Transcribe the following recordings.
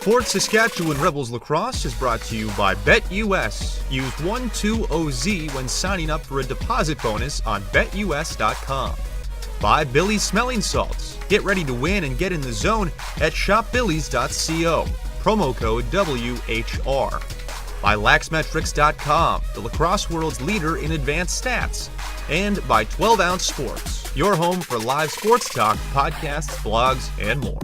Fort Saskatchewan Rebels Lacrosse is brought to you by BetUS. Use 120Z when signing up for a deposit bonus on BetUS.com. By Billy's Smelling Salts. Get ready to win and get in the zone at shopbillys.co. Promo code WHR. By Laxmetrics.com, the lacrosse world's leader in advanced stats. And by 12 Ounce Sports, your home for live sports talk, podcasts, blogs, and more.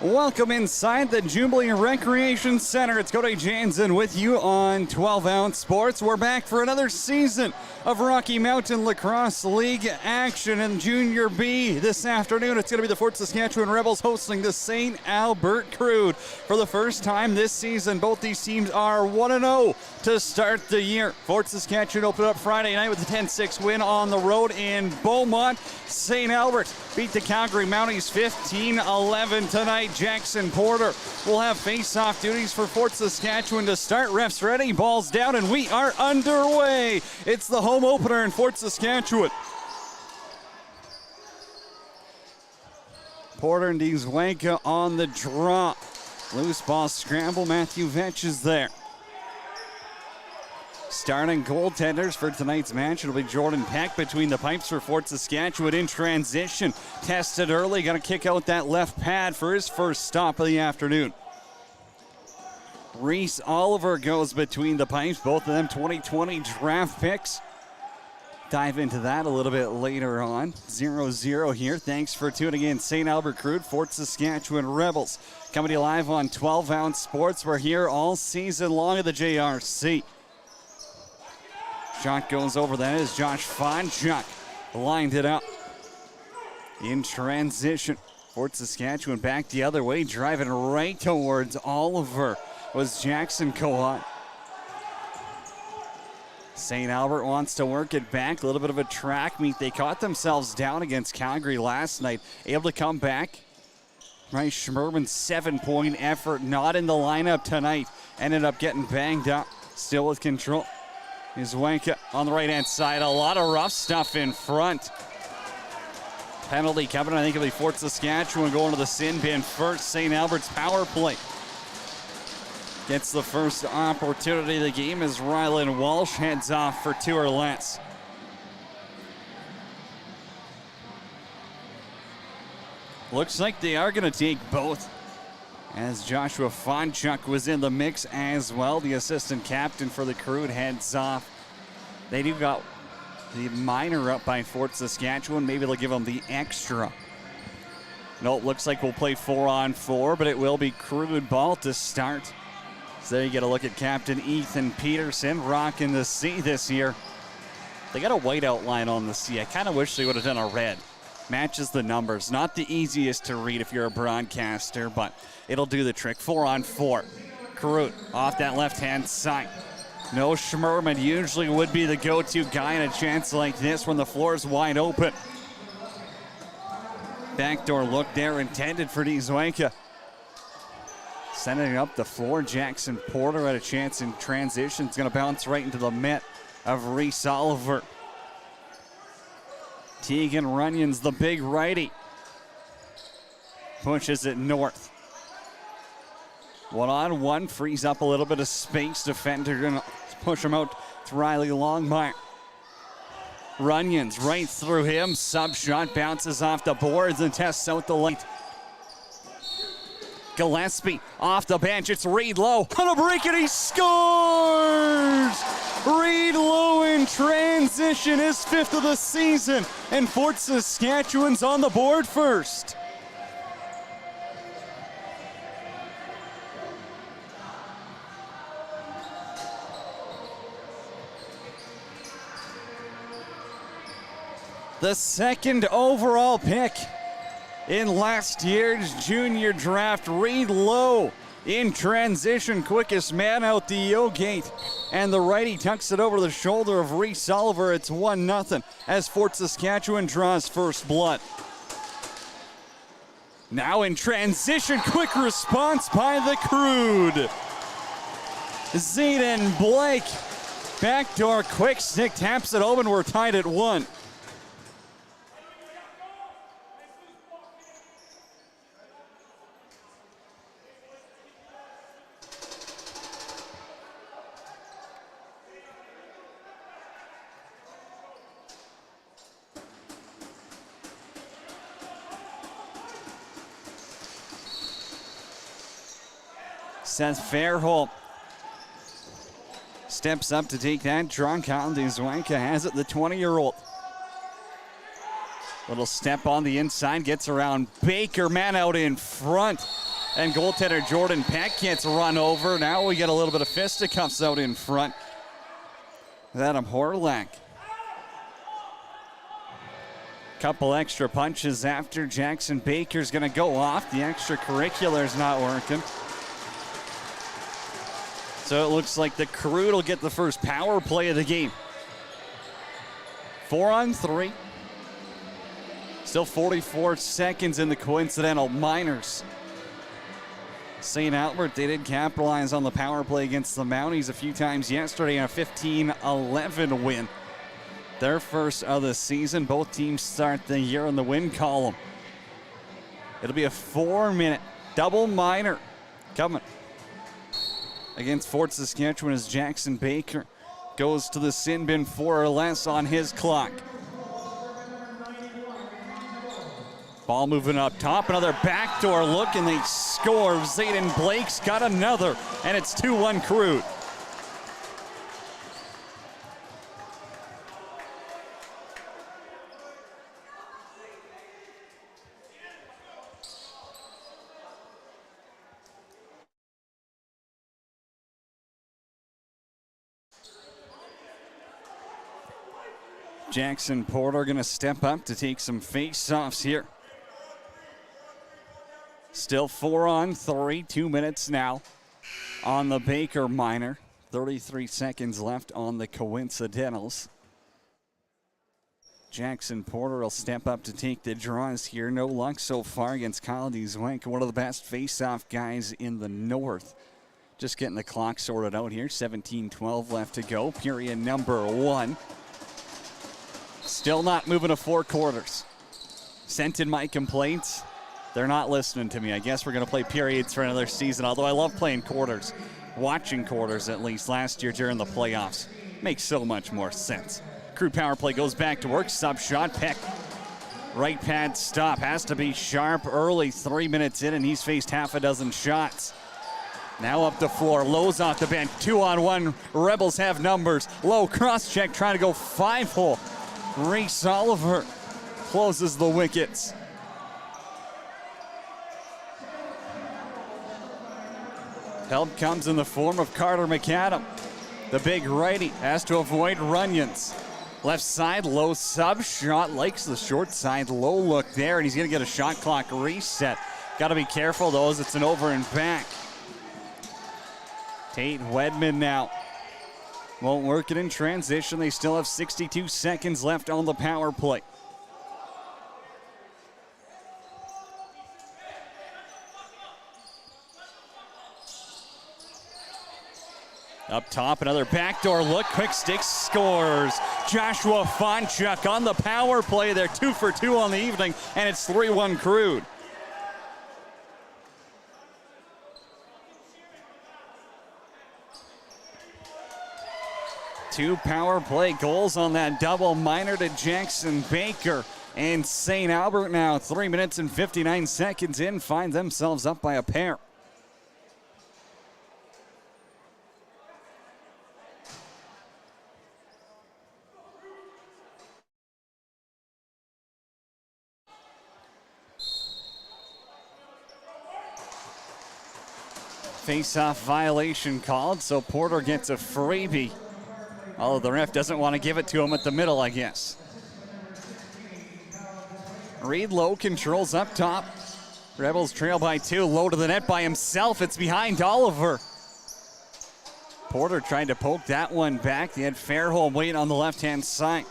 Welcome inside the Jubilee Recreation Center. It's Cody Jansen with you on 12 Ounce Sports. We're back for another season of Rocky Mountain Lacrosse League action in Junior B. This afternoon, it's going to be the Fort Saskatchewan Rebels hosting the St. Albert Crude. For the first time this season, both these teams are 1-0 to start the year. Fort Saskatchewan opened up Friday night with a 10-6 win on the road in Beaumont. St. Albert beat the Calgary Mounties 15-11 tonight. Jackson Porter will have face-off duties for Fort Saskatchewan to start. Refs ready, balls down, and we are underway. It's the home opener in Fort Saskatchewan. Porter and Dzwanka on the draw. Loose ball scramble. Matthew Vetch is there. Starting goaltenders for tonight's match, it'll be Jordan Peck between the pipes for Fort Saskatchewan in transition. Tested early, going to kick out that left pad for his first stop of the afternoon. Reese Oliver goes between the pipes, both of them 2020 draft picks. Dive into that a little bit later on. 0-0 here. Thanks for tuning in. St. Albert Crude, Fort Saskatchewan Rebels. Coming to you live on 12 Ounce Sports. We're here all season long at the JRC. Shot goes over, that is Josh Fonchuk. Lined it up. In transition. Fort Saskatchewan back the other way, driving right towards Oliver was Jackson Cohut. St. Albert wants to work it back. A little bit of a track meet. They caught themselves down against Calgary last night. Able to come back. Bryce Schmerman's 7-point effort, not in the lineup tonight. Ended up getting banged up. Still with control. Dzwanka on the right-hand side. A lot of rough stuff in front. Penalty coming. I think it'll be Fort Saskatchewan going to the sin bin first. St. Albert's power play gets the first opportunity of the game as Rylan Walsh heads off for 2 or less. Looks like they are going to take both, as Joshua Fonchuk was in the mix as well. The assistant captain for the Crude heads off. They do got the minor up by Fort Saskatchewan. Maybe they'll give them the extra. No, it looks like we'll play 4-on-4, but it will be Crude ball to start. So there you get a look at Captain Ethan Peterson rocking the C this year. They got a white outline on the C. I kind of wish they would have done a red. Matches the numbers. Not the easiest to read if you're a broadcaster, but it'll do the trick. 4-on-4. Crude off that left-hand side. No Schmerman usually would be the go-to guy in a chance like this when the floor is wide open. Backdoor look there intended for Dzwanka. Sending it up the floor. Jackson Porter had a chance in transition. It's going to bounce right into the mitt of Reese Oliver. Tegan Runyon's the big righty. Pushes it north. 1-on-1, frees up a little bit of space. Defender going to push him out to Riley Longmire. Runyon's right through him. Sub shot bounces off the boards and tests out the lane. Gillespie off the bench. It's Reed Lowe on a break and he scores! Reed Lowe in transition, his 5th of the season, and Fort Saskatchewan's on the board first. The 2nd overall pick in last year's junior draft, Reed Lowe in transition, quickest man out the O gate. And the righty tucks it over the shoulder of Reese Oliver. It's 1-0 as Fort Saskatchewan draws first blood. Now in transition, quick response by the Crude. Zayden Blake, backdoor quick stick, taps it open. We're tied at 1. Seth Fairholt steps up to take that draw. Colin Zwanka has it, the 20-year-old. Little step on the inside, gets around Baker, man out in front. And goaltender Jordan Peck gets run over. Now we get a little bit of fisticuffs out in front with Adam Horlak. Couple extra punches after. Jackson Baker's gonna go off. The extracurricular's not working. So it looks like the Crude will get the first power play of the game. 4-on-3. Still 44 seconds in the coincidental minors. St. Albert, they did capitalize on the power play against the Mounties a few times yesterday in a 15-11 win. Their first of the season. Both teams start the year in the win column. It'll be a 4-minute double minor coming against Fort Saskatchewan as Jackson Baker goes to the sin bin, 4 or less on his clock. Ball moving up top, another backdoor look, and they score. Zayden Blake's got another, and it's 2-1 Crude. Jackson Porter going to step up to take some face-offs here. Still 4-on-3, 2 minutes now on the Baker minor. 33 seconds left on the coincidentals. Jackson Porter will step up to take the draws here. No luck so far against Kyle Zwank, one of the best face-off guys in the north. Just getting the clock sorted out here. 17-12 left to go. Period number 1. Still not moving to 4 quarters. Sent in my complaints. They're not listening to me. I guess we're going to play periods for another season, although I love playing quarters. Watching quarters, at least, last year during the playoffs. Makes so much more sense. Crude power play goes back to work. Sub shot. Peck. Right pad stop. Has to be sharp early. 3 minutes in, and he's faced half a dozen shots. Now up the floor. Lowe's off the bench. 2-on-1. Rebels have numbers. Lowe cross check, trying to go 5-hole. Reese Oliver closes the wickets. Help comes in the form of Carter McAdam. The big righty has to avoid Runyons. Left side, Low sub shot, likes the short side, low look there, and he's gonna get a shot clock reset. Gotta be careful though, as it's an over and back. Tate Wedman now. Won't work it in transition. They still have 62 seconds left on the power play. Up top, another backdoor look. Quick stick scores. Joshua Fonchuk on the power play there. 2 for 2 on the evening, and it's 3-1 Crude. Two power play goals on that double minor to Jackson Baker. And St. Albert now 3 minutes and 59 seconds in find themselves up by a pair. Face-off violation called, so Porter gets a freebie. Although the ref doesn't want to give it to him at the middle, I guess. Reed low controls up top. Rebels trail by 2, low to the net by himself. It's behind Oliver. Porter tried to poke that one back. They had Fairholm waiting on the left-hand side.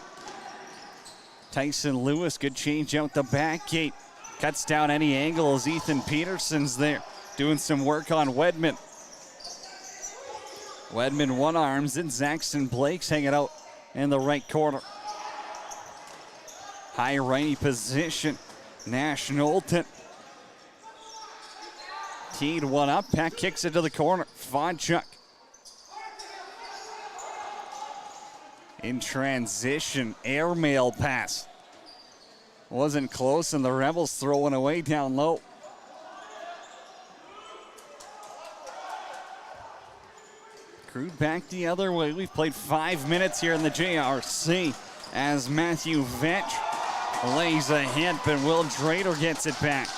Tyson Lewis, good change out the back gate. Cuts down any angle as Ethan Peterson's there, doing some work on Wedman. Wedman one arms and Zaxton Blake's hanging out in the right corner. High righty position. Nash Knowlton. Teed one up. Pack kicks it to the corner. Fonchuk. In transition. Airmail pass. Wasn't close, and the Rebels throwing away down low. Crude back the other way. We've played 5 minutes here in the JRC as Matthew Vetch lays a hit, but Will Drader gets it back.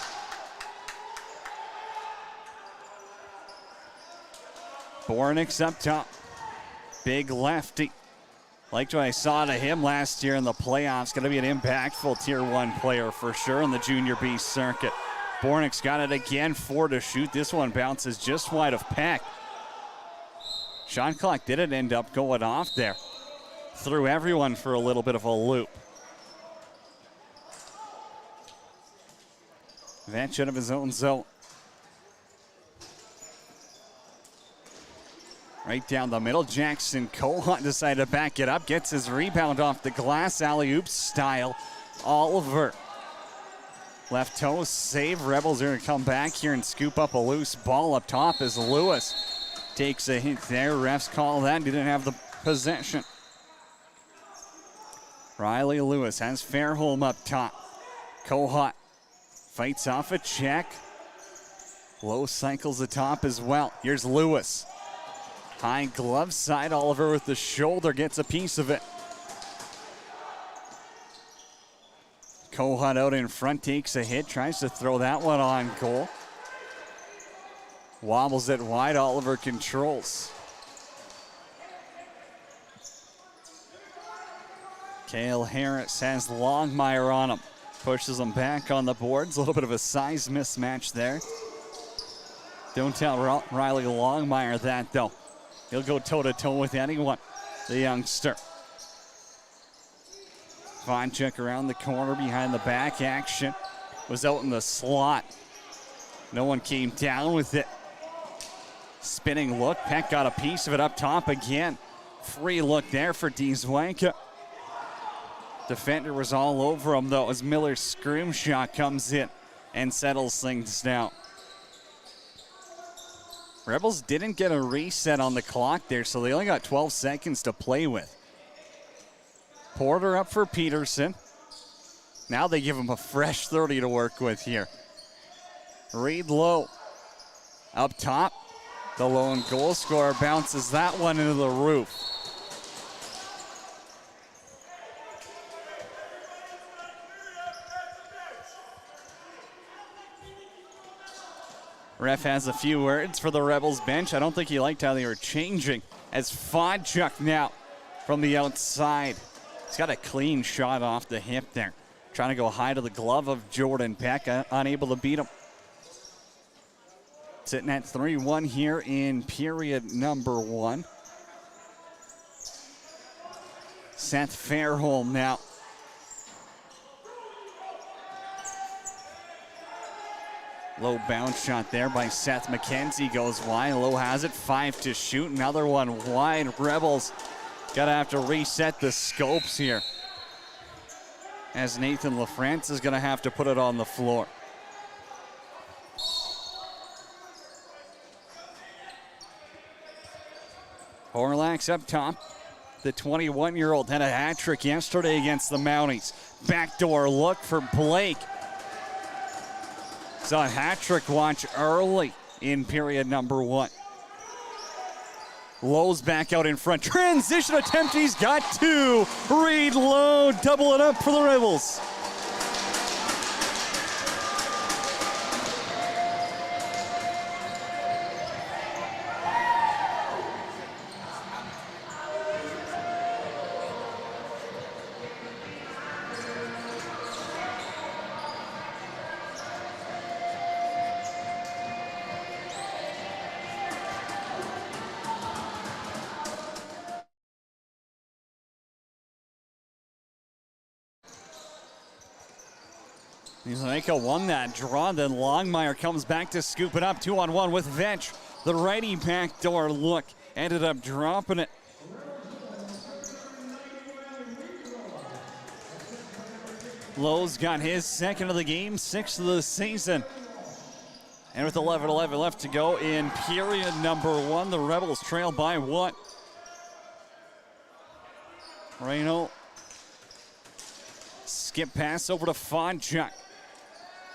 Bornick's up top. Big lefty. Liked what I saw to him last year in the playoffs. Going to be an impactful Tier 1 player for sure in the Junior B circuit. Bornick's got it again, 4 to shoot. This one bounces just wide of Peck. Shot clock didn't end up going off there. Threw everyone for a little bit of a loop. Vetch out of his own zone. Right down the middle, Jackson Cohut decided to back it up. Gets his rebound off the glass, alley-oop style. Oliver. Left toe save. Rebels are going to come back here and scoop up a loose ball up top as Lewis takes a hit there. Refs call that. Didn't have the possession. Riley Lewis has Fairholm up top. Cohut fights off a check. Low cycles the top as well. Here's Lewis. High glove side. Oliver with the shoulder gets a piece of it. Cohut out in front, takes a hit, tries to throw that one on goal. Wobbles it wide, Oliver controls. Cale Harris has Longmire on him. Pushes him back on the boards. A little bit of a size mismatch there. Don't tell Riley Longmire that though. He'll go toe-to-toe with anyone, the youngster. Fonchuk around the corner behind the back action. Was out in the slot. No one came down with it. Spinning look. Peck got a piece of it up top again. Free look there for Dzwanka. Defender was all over him though as Miller's scream shot comes in and settles things down. Rebels didn't get a reset on the clock there, so they only got 12 seconds to play with. Porter up for Peterson. Now they give him a fresh 30 to work with here. Reed low. Up top, the lone goal scorer bounces that one into the roof. Ref has a few words for the Rebels bench. I don't think he liked how they were changing as Fonchuk now from the outside. He's got a clean shot off the hip there. Trying to go high to the glove of Jordan Peck, unable to beat him. Sitting at 3-1 here in period number 1. Seth Fairholm now. Low bounce shot there by Seth McKenzie goes wide. Low has it, 5 to shoot. Another one wide. Rebels gonna have to reset the scopes here, as Nathan LaFrance is gonna have to put it on the floor. Horlax up top. The 21-year-old had a hat trick yesterday against the Mounties. Backdoor look for Blake. Saw a hat trick watch early in period number 1. Lowe's back out in front. Transition attempt, he's got 2. Reed Lowe, double it up for the Rebels. Zeka won that draw, then Longmire comes back to scoop it up 2-on-1 with Vetch. The righty backdoor look, ended up dropping it. Lowe's got his second of the game, 6th of the season. And with 11:11 left to go in period number 1, the Rebels trail by 1. Reno, skip pass over to Fonchuk.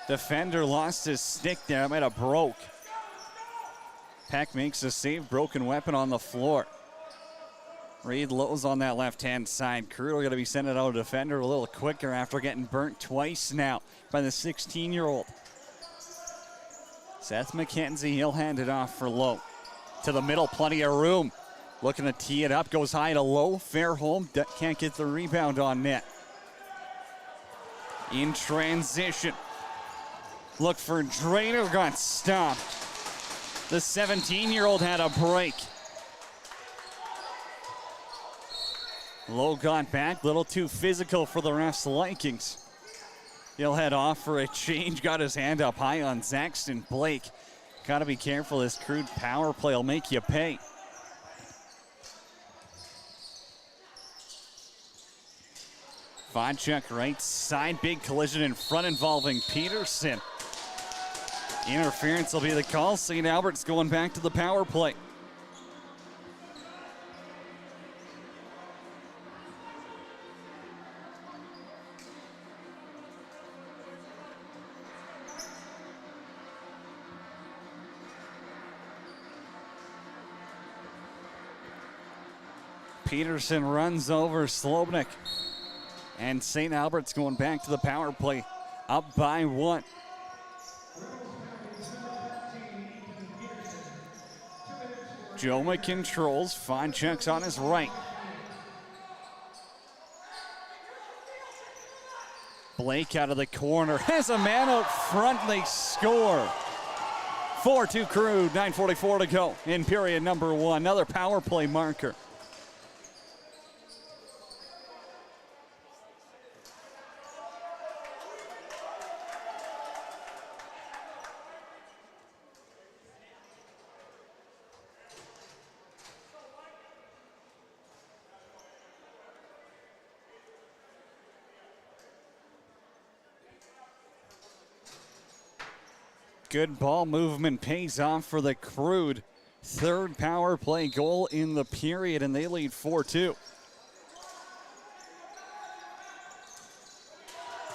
Defender lost his stick there. It might have broke. Peck makes a save. Broken weapon on the floor. Reed Lowe's on that left-hand side. Crude going to be sending out a defender a little quicker after getting burnt twice now by the 16-year-old. Seth McKenzie, he'll hand it off for Lowe. To the middle, plenty of room. Looking to tee it up. Goes high to Lowe. Fair home. Can't get the rebound on net. In transition. Look for Drainer, got stopped. The 17-year-old had a break. Lowe got back, little too physical for the refs' likings. He'll head off for a change, got his hand up high on Zaxton Blake. Gotta be careful, this Crude power play will make you pay. Vodchuk right side, big collision in front involving Peterson. Interference will be the call. St. Albert's going back to the power play. Peterson runs over Slobnik. And St. Albert's going back to the power play, up by 1. Joma controls, Fonchuk's on his right. Blake out of the corner, has a man out front, they score. 4-2 Crude, 9:44 to go in period number 1. Another power play marker. Good ball movement pays off for the Crude. 3rd power play goal in the period, and they lead 4-2.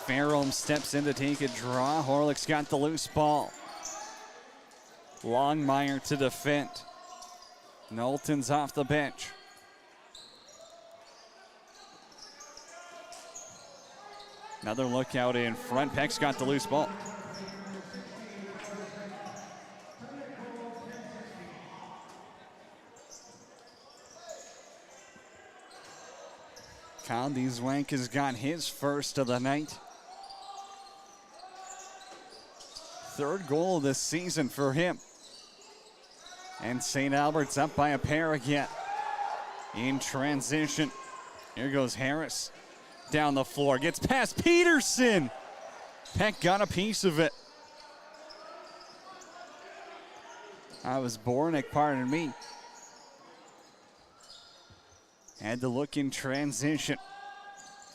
Fairholm steps in to take a draw. Horlick's got the loose ball. Longmire to defend. Knowlton's off the bench. Another look out in front. Peck's got the loose ball. Kyle Zwank has got his first of the night. 3rd goal of the season for him. And St. Albert's up by a pair again. In transition. Here goes Harris. Down the floor. Gets past Peterson. Peck got a piece of it. I was Bornick, pardon me. Had to look in transition.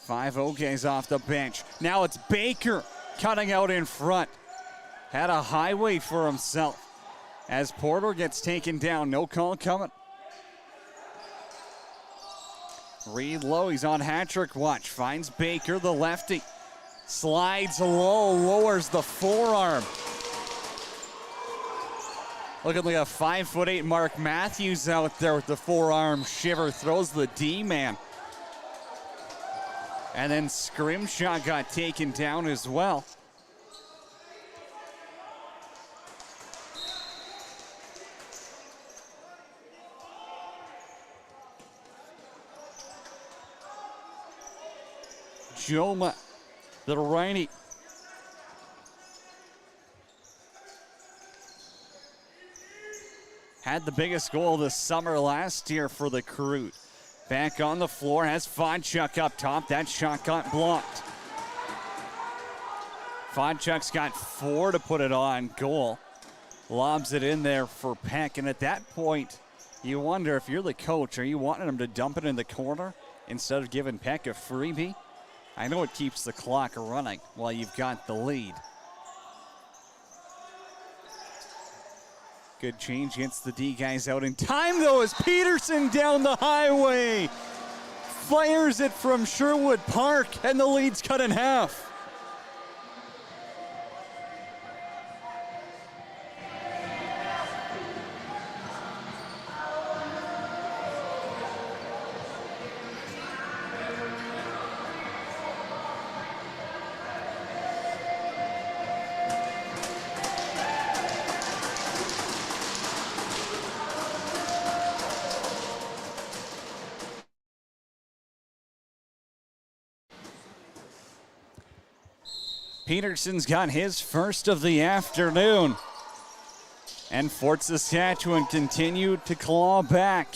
5 guys off the bench. Now it's Baker cutting out in front. Had a highway for himself. As Porter gets taken down, no call coming. Reed Lowe, he's on hat-trick watch. Finds Baker, the lefty. Slides low, lowers the forearm. Looking like a 5'8" Mark Matthews out there with the forearm shiver. Throws the D-man. And then Scrimshaw got taken down as well. Joma, the righty. Had the biggest goal this summer last year for the Crude. Back on the floor, has Fodchuk up top. That shot got blocked. Fodchuk's got 4 to put it on goal. Lobs it in there for Peck, and at that point, you wonder if you're the coach, are you wanting him to dump it in the corner instead of giving Peck a freebie? I know it keeps the clock running while you've got the lead. Good change, gets the D guys out in time though as Peterson down the highway. Fires it from Sherwood Park and the lead's cut in half. Peterson's got his first of the afternoon. And Fort Saskatchewan continued to claw back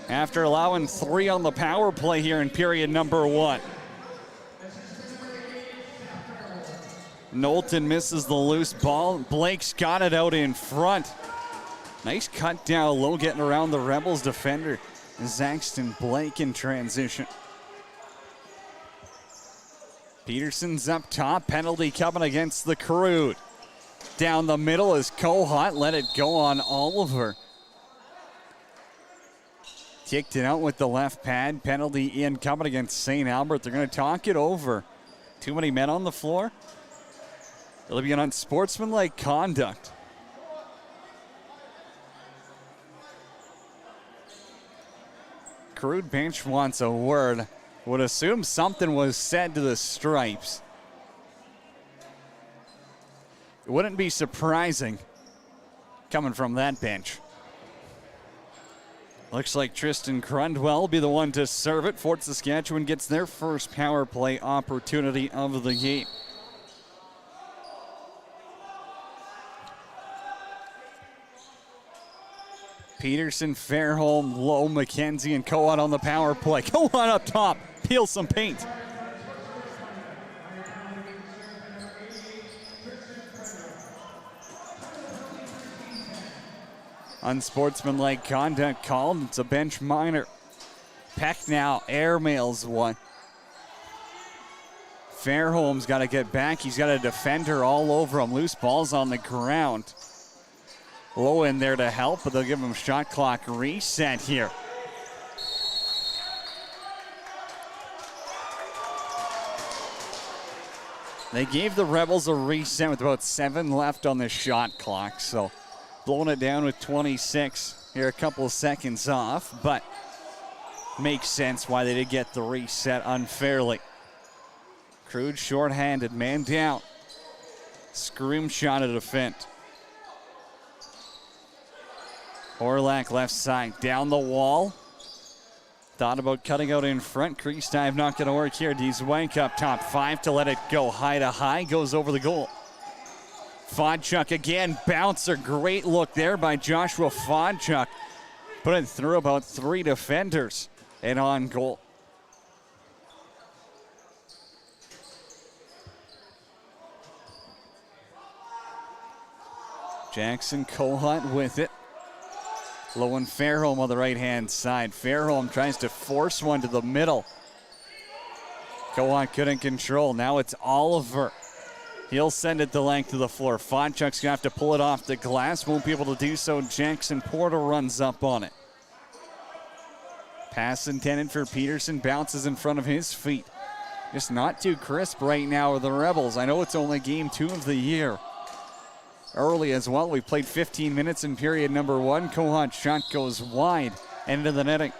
after allowing 3 on the power play here in period number 1. Knowlton misses the loose ball. Blake's got it out in front. Nice cut down low, getting around the Rebels defender. Zaxton Blake in transition. Peterson's up top, penalty coming against the Crude. Down the middle is Kohut, let it go on Oliver. Kicked it out with the left pad, penalty in coming against St. Albert. They're going to talk it over. Too many men on the floor. It'll be an unsportsmanlike conduct. Crude bench wants a word. Would assume something was said to the Stripes. It wouldn't be surprising coming from that bench. Looks like Tristan Crundwell will be the one to serve it. Fort Saskatchewan gets their first power play opportunity of the game. Peterson, Fairholm, Lowe, McKenzie, and Kohut on the power play. Kohut up top, peel some paint. Unsportsmanlike conduct called. It's a bench minor. Peck now airmails one. Fairholm's got to get back. He's got a defender all over him. Loose balls on the ground. Low in there to help, but they'll give him shot clock reset here. They gave the Rebels a reset with about 7 left on the shot clock, so blowing it down with 26 here, a couple of seconds off, but makes sense why they did get the reset unfairly. Crude shorthanded, man down. Scrimshaw to defend. Orlak left side, down the wall. Thought about cutting out in front. Crease dive not going to work here. Dzwank up top, 5 to let it go. High to high, goes over the goal. Fodchuk again, bouncer. Great look there by Joshua Fodchuk. Put it through about 3 defenders and on goal. Jackson Kohut with it. Lowen Fairholm on the right-hand side. Fairholm tries to force one to the middle. Kohut couldn't control. Now it's Oliver. He'll send it the length of the floor. Fonchuk's gonna have to pull it off the glass. Won't be able to do so. Jackson Porter runs up on it. Pass intended for Peterson. Bounces in front of his feet. Just not too crisp right now with the Rebels. I know it's only game 2 of the year. Early as well. We played 15 minutes in period number 1. Kohut's shot goes wide. Into the netting.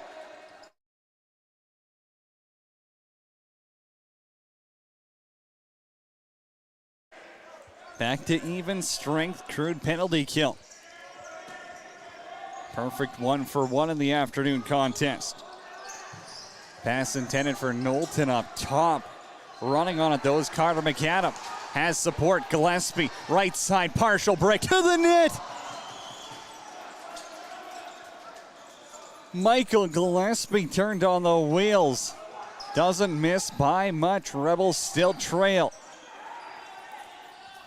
Back to even strength. Crude penalty kill. Perfect 1-for-1 in the afternoon contest. Pass intended for Knowlton up top. Running on it though is Carter McAdam. Has support. Gillespie, right side, partial break to the net. Michael Gillespie turned on the wheels. Doesn't miss by much. Rebels still trail.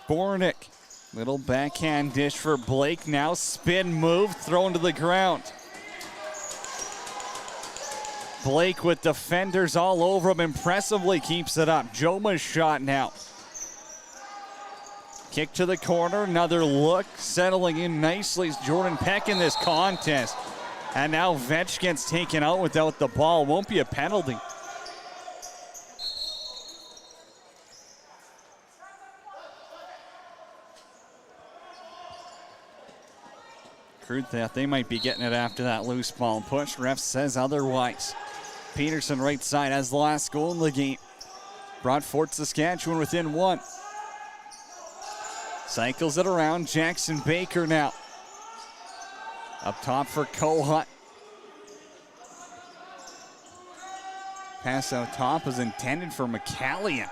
Bornick, little backhand dish for Blake. Now spin move, thrown to the ground. Blake with defenders all over him, impressively keeps it up. Joma's shot now. Kick to the corner, another look, settling in nicely is Jordan Peck in this contest. And now Vetch gets taken out without the ball. Won't be a penalty. Crude thought they might be getting it after that loose ball push. Ref says otherwise. Peterson right side has the last goal in the game. Brought Fort Saskatchewan within 1. Cycles it around. Jackson Baker now. Up top for Kohut. Pass out top is intended for McCallion.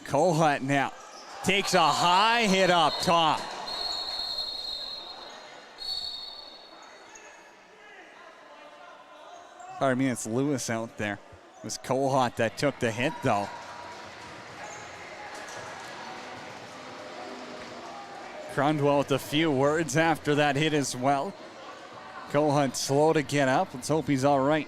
Kohut now takes a high hit up top. I mean, it's Lewis out there. It was Kohut that took the hit, though. Crundwell with a few words after that hit as well. Kohut slow to get up. Let's hope he's all right.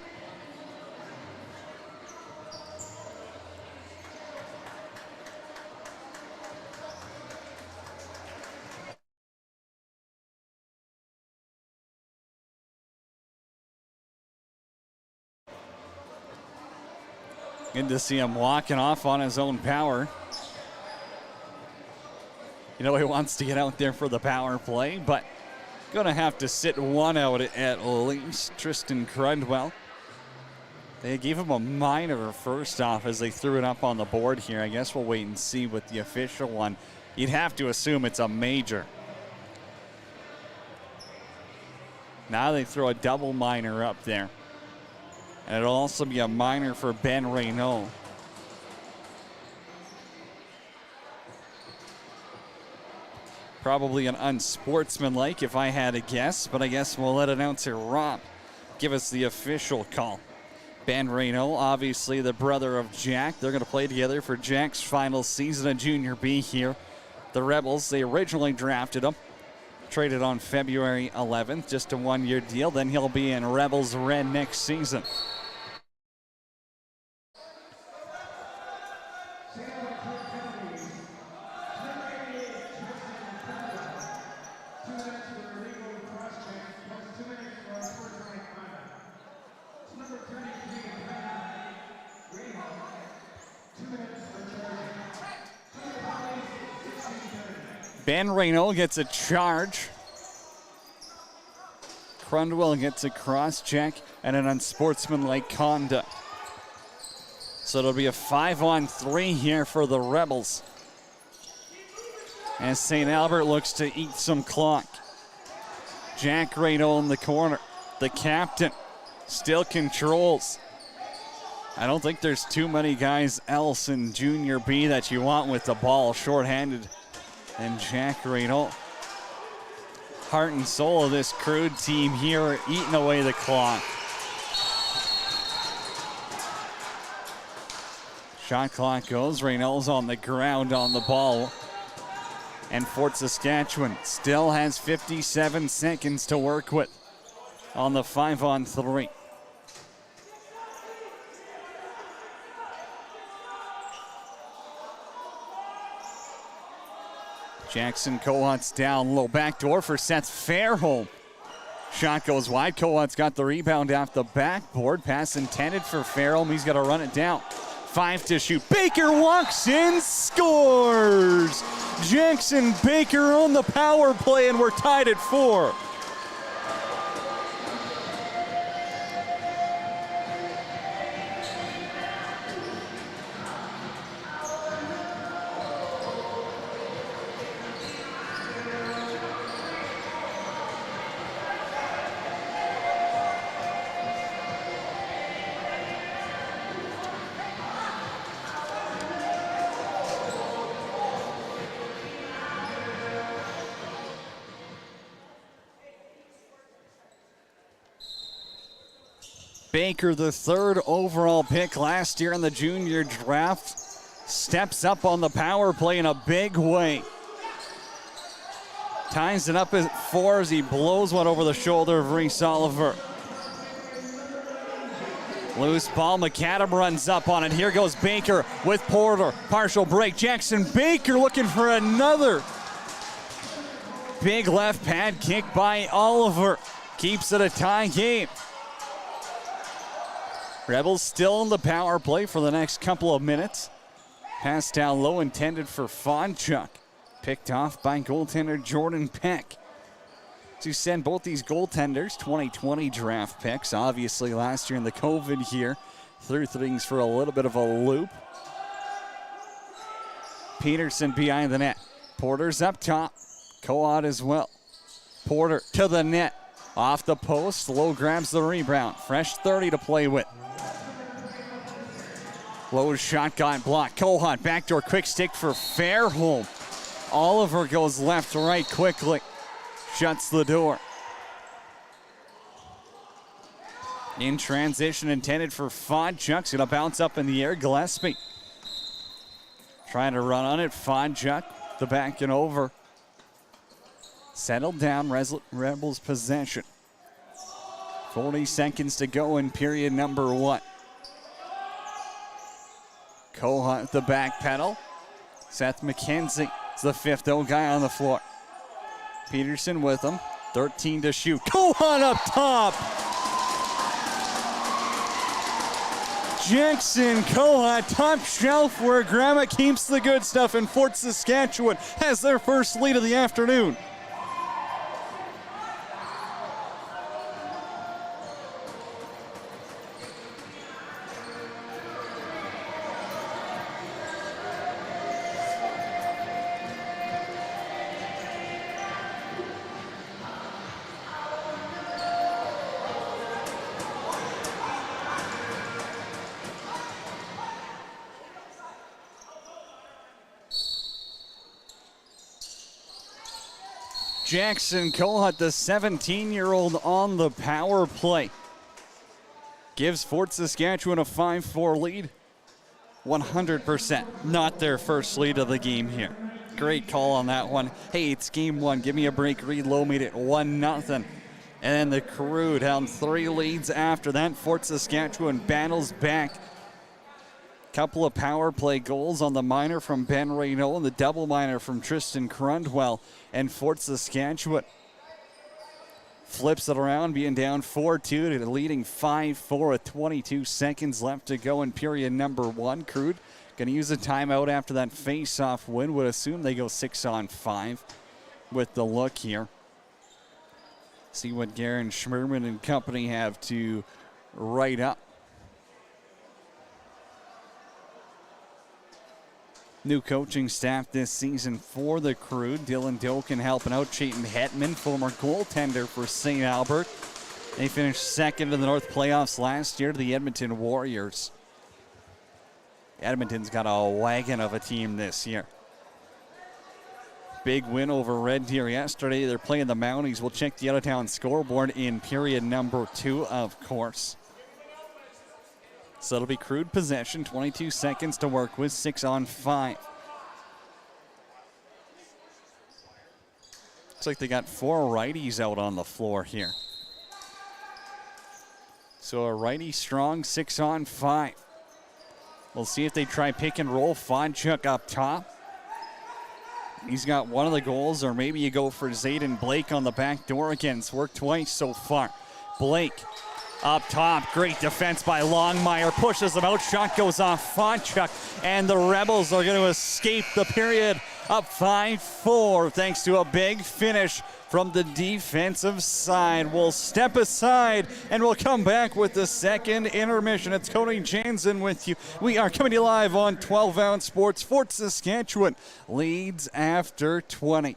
Good to see him walking off on his own power. You know he wants to get out there for the power play, but gonna have to sit one out at least. Tristan Crundwell. They gave him a minor first off as they threw it up on the board here. I guess we'll wait and see with the official one. You'd have to assume it's a major. Now they throw a double minor up there. And it'll also be a minor for Ben Reynaud. Probably an unsportsmanlike if I had a guess, but I guess we'll let announcer Rob give us the official call. Ben Reynaud, obviously the brother of Jack. They're going to play together for Jack's final season of Junior B here. The Rebels, they originally drafted him. Traded on February 11th, just a one-year deal. Then he'll be in Rebels Red next season. Ben Reynaud gets a charge. Crundwell gets a cross check and an unsportsmanlike conduct. So it'll be a 5-on-3 here for the Rebels. As St. Albert looks to eat some clock. Jack Reynaud in the corner. The captain still controls. I don't think there's too many guys else in Junior B that you want with the ball shorthanded. And Jack Reynaud, heart and soul of this Crude team here, eating away the clock. Shot clock goes. Reynaud's on the ground on the ball. And Fort Saskatchewan still has 57 seconds to work with on the 5-on-3. Jackson Cohut's down low. Backdoor for Seth Fairholm. Shot goes wide. Cohut's got the rebound off the backboard. Pass intended for Fairholm. He's got to run it down. 5 to shoot. Baker walks in, scores! Jackson Baker on the power play, and we're tied at 4. Baker, the 3rd overall pick last year in the junior draft, steps up on the power play in a big way. Ties it up at 4 as he blows one over the shoulder of Reese Oliver. Loose ball, McAdam runs up on it. Here goes Baker with Porter. Partial break. Jackson Baker looking for another. Big left pad kick by Oliver. Keeps it a tie game. Rebels still in the power play for the next couple of minutes. Pass down low intended for Fonchuk. Picked off by goaltender Jordan Peck. To send both these goaltenders 2020 draft picks. Obviously last year in the COVID year threw things for a little bit of a loop. Peterson behind the net. Porter's up top. Cohut as well. Porter to the net. Off the post. Lowe grabs the rebound. Fresh 30 to play with. Lowe's shot got blocked. Cohut backdoor quick stick for Fairholm. Oliver goes left to right quickly. Shuts the door. In transition intended for Fonchuk's gonna bounce up in the air. Gillespie trying to run on it. Fonchuk the back and over. Settled down. Rebels possession. 40 seconds to go in period number 1. Cohut the back pedal. Seth McKenzie is the 5th guy on the floor. Peterson with him. 13 to shoot. Cohut up top. Jackson Cohut, top shelf where Grandma keeps the good stuff, and Fort Saskatchewan has their first lead of the afternoon. Jackson Cohut, the 17-year-old on the power play. Gives Fort Saskatchewan a 5-4 lead. 100% not their first lead of the game here. Great call on that one. Hey, it's game 1. Give me a break. Reed Lowe made it 1-0. And then the Crude held 3 leads after that. Fort Saskatchewan battles back. Couple of power play goals on the minor from Ben Raynaud and the double minor from Tristan Crundwell. And Fort Saskatchewan flips it around, being down 4-2 to leading 5-4 with 22 seconds left to go in period number 1. Crude going to use a timeout after that face-off win. Would assume they go 6-on-5 with the look here. See what Garen Schmerman and company have to write up. New coaching staff this season for the Crude. Dylan Doken helping out. Chayton Hetman, former goaltender for St. Albert. They finished 2nd in the North playoffs last year to the Edmonton Warriors. Edmonton's got a wagon of a team this year. Big win over Red Deer yesterday. They're playing the Mounties. We'll check the out-of-town scoreboard in period number 2, of course. So it'll be Crude possession, 22 seconds to work with, 6-on-5. Looks like they got 4 righties out on the floor here. So a righty strong 6-on-5. We'll see if they try pick and roll. Fonchuk up top. He's got one of the goals, or maybe you go for Zayden Blake on the back door again. It's worked twice so far. Blake up top, great defense by Longmire, pushes him out, shot goes off Fonchuk, and the Rebels are going to escape the period up 5-4 thanks to a big finish from the defensive side. We'll step aside and we'll come back with the second intermission. It's Cody Jansen with you. We are coming to you live on 12-ounce Sports. Fort Saskatchewan leads after 20.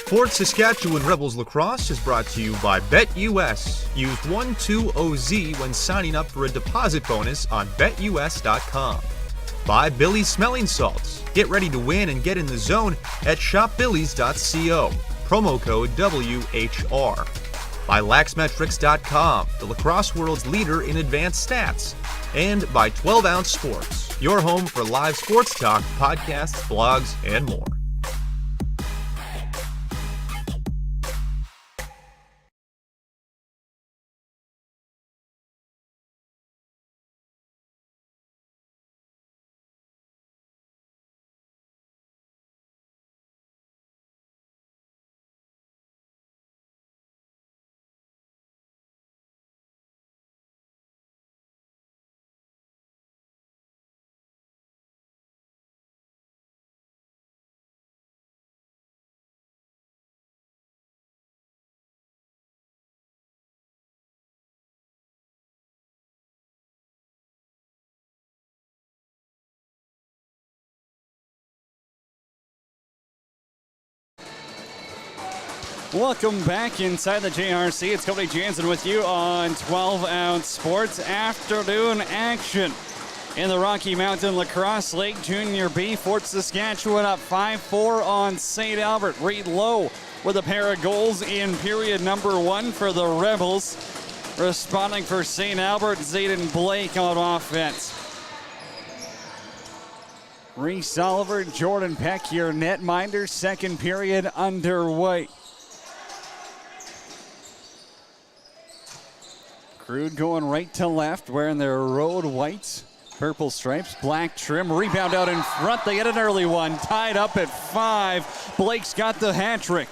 Fort Saskatchewan Rebels Lacrosse is brought to you by BetUS. Use 12OZ when signing up for a deposit bonus on BetUS.com. By Billy's Smelling Salts. Get ready to win and get in the zone at shopbillys.co. Promo code WHR. By Laxmetrics.com, the lacrosse world's leader in advanced stats. And by 12 Ounce Sports, your home for live sports talk, podcasts, blogs, and more. Welcome back inside the JRC. It's Cody Jansen with you on 12 Ounce Sports. Afternoon action in the Rocky Mountain Lacrosse League Junior B. Fort Saskatchewan up 5-4 on St. Albert. Reed Lowe with a pair of goals in period number 1 for the Rebels. Responding for St. Albert, Zayden Blake on offense. Reese Oliver, Jordan Peck, your netminder. Second period underway. Crude going right to left, wearing their road whites, purple stripes, black trim. Rebound out in front. They get an early one. Tied up at 5. Blake's got the hat trick.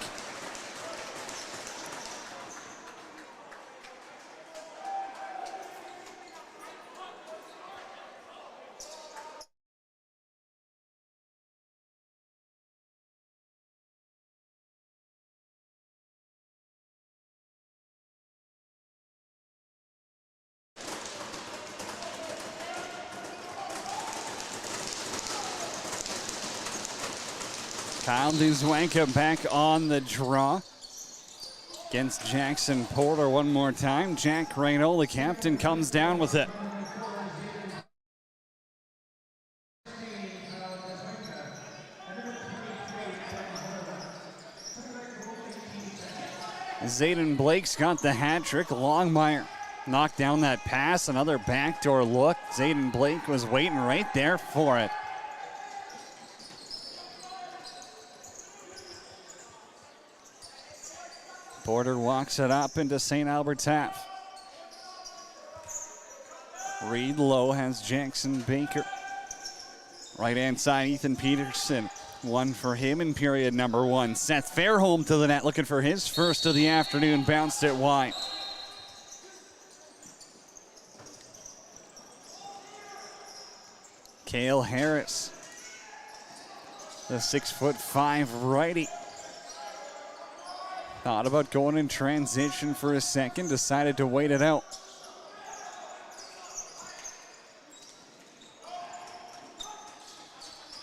Kyle Duzwanka back on the draw against Jackson Porter one more time. Jack Rayno, the captain, comes down with it. Zayden Blake's got the hat trick. Longmire knocked down that pass. Another backdoor look. Zayden Blake was waiting right there for it. Porter walks it up into St. Albert's half. Reed Lowe has Jackson Baker. Right-hand side, Ethan Peterson. One for him in period number 1. Seth Fairholm to the net, looking for his first of the afternoon. Bounced it wide. Cale Harris, the 6'5" righty. Thought about going in transition for a second, decided to wait it out.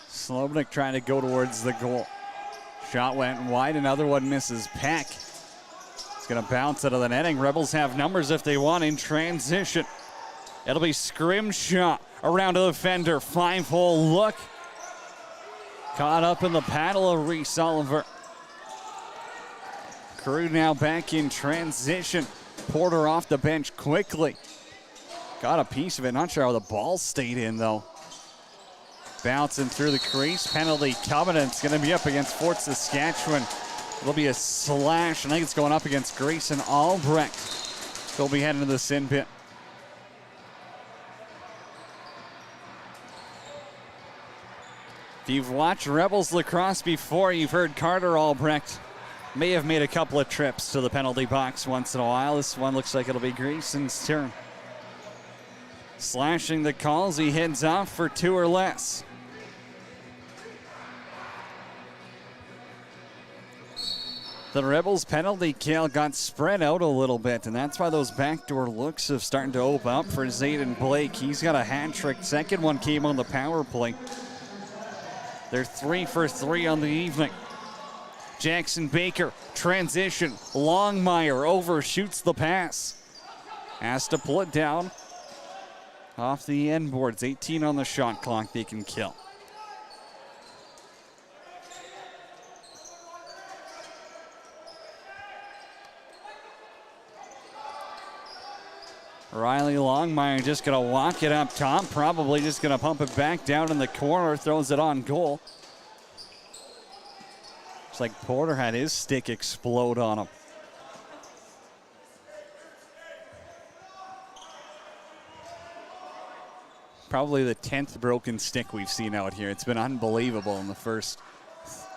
Slobnik trying to go towards the goal. Shot went wide, another one misses. Peck. It's going to bounce out of the netting. Rebels have numbers if they want in transition. It'll be Scrimshaw around to the fender. 5-hole look. Caught up in the paddle of Reese Oliver. Crude now back in transition. Porter off the bench quickly. Got a piece of it. Not sure how the ball stayed in, though. Bouncing through the crease. Penalty coming, and it's going to be up against Fort Saskatchewan. It'll be a slash. I think it's going up against Grayson Albrecht. He'll be heading to the sin pit. If you've watched Rebels lacrosse before, you've heard Carter Albrecht may have made a couple of trips to the penalty box once in a while. This one looks like it'll be Greason's turn. Slashing the calls, he heads off for 2 or less. The Rebels penalty kill got spread out a little bit, and that's why those backdoor looks have started to open up for Zayden Blake. He's got a hat trick. Second one came on the power play. They're 3 for 3 on the evening. Jackson Baker, transition. Longmire overshoots the pass. Has to pull it down off the end boards. 18 on the shot clock they can kill. Riley Longmire just going to walk it up top. Probably just going to pump it back down in the corner. Throws it on goal. Looks like Porter had his stick explode on him. Probably the 10th broken stick we've seen out here. It's been unbelievable in the first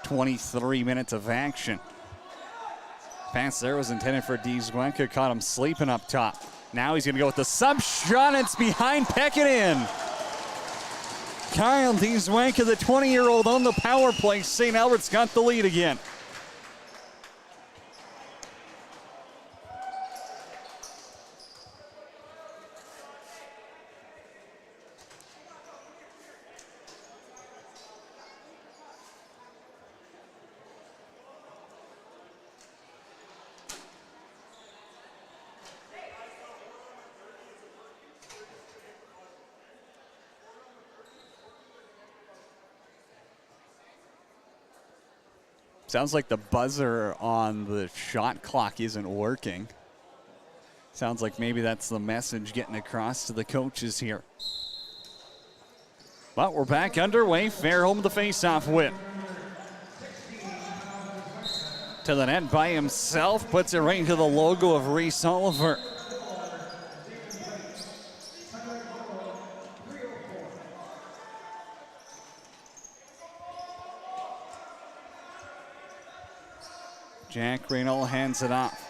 23 minutes of action. Pass there was intended for Dzwenka. Caught him sleeping up top. Now he's going to go with the sub shot. It's behind Pekkanen. Kyle Dzwenka, the 20-year-old, on the power play. St. Albert's got the lead again. Sounds like the buzzer on the shot clock isn't working. Sounds like maybe that's the message getting across to the coaches here. But we're back underway. Fairholm the face-off win. To the net by himself. Puts it right into the logo of Reese Oliver. Jack Reynolds hands it off.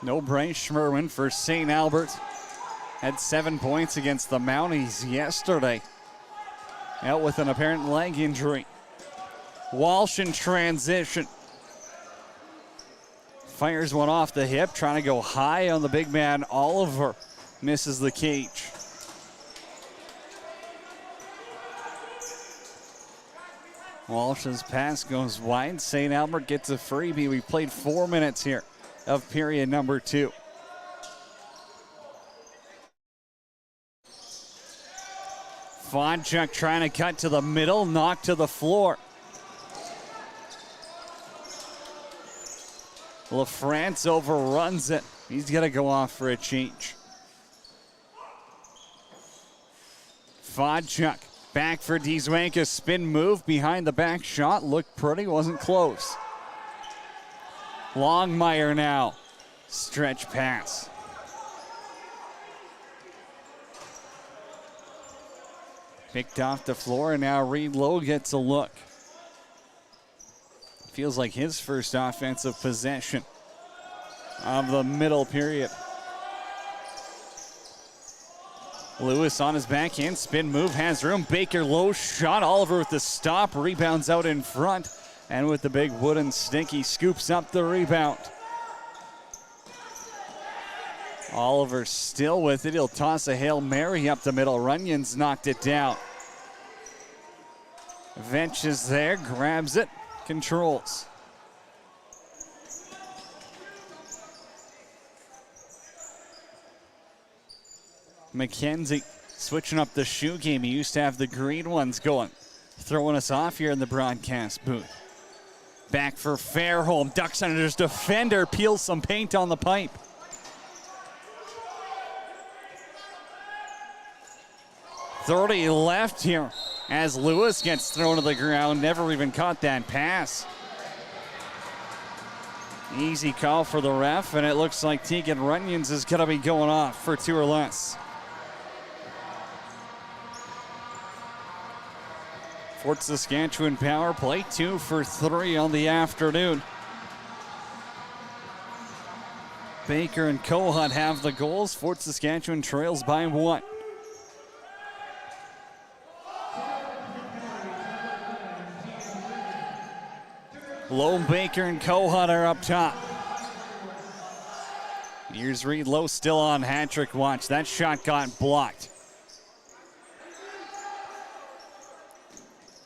No Bryce Schmerman for St. Albert. Had 7 points against the Mounties yesterday. Out with an apparent leg injury. Walsh in transition. Fires one off the hip, trying to go high on the big man. Oliver misses the cage. Walsh's pass goes wide. St. Albert gets a freebie. We played 4 minutes here of period number 2. Fonchuk trying to cut to the middle, knocked to the floor. LaFrance overruns it. He's going to go off for a change. Fonchuk. Back for Dzwenka, spin move behind the back shot. Looked pretty, wasn't close. Longmire now. Stretch pass. Picked off the floor, and now Reed Lowe gets a look. Feels like his first offensive possession of the middle period. Lewis on his backhand, spin move, has room. Baker low shot, Oliver with the stop, rebounds out in front. And with the big wooden stick, he scoops up the rebound. Oliver still with it, he'll toss a Hail Mary up the middle. Runyon's knocked it down. Vench is there, grabs it, controls. McKenzie switching up the shoe game. He used to have the green ones going. Throwing us off here in the broadcast booth. Back for Fairholm. Duck Senators defender peels some paint on the pipe. .30 left here as Lewis gets thrown to the ground. Never even caught that pass. Easy call for the ref, and it looks like Tegan Runyons is going to be going off for 2 or less. Fort Saskatchewan power play, 2 for 3 on the afternoon. Baker and Kohut have the goals. Fort Saskatchewan trails by 1. Lowe, Baker, and Kohut are up top. Here's Reed Lowe still on hat-trick watch. That shot got blocked.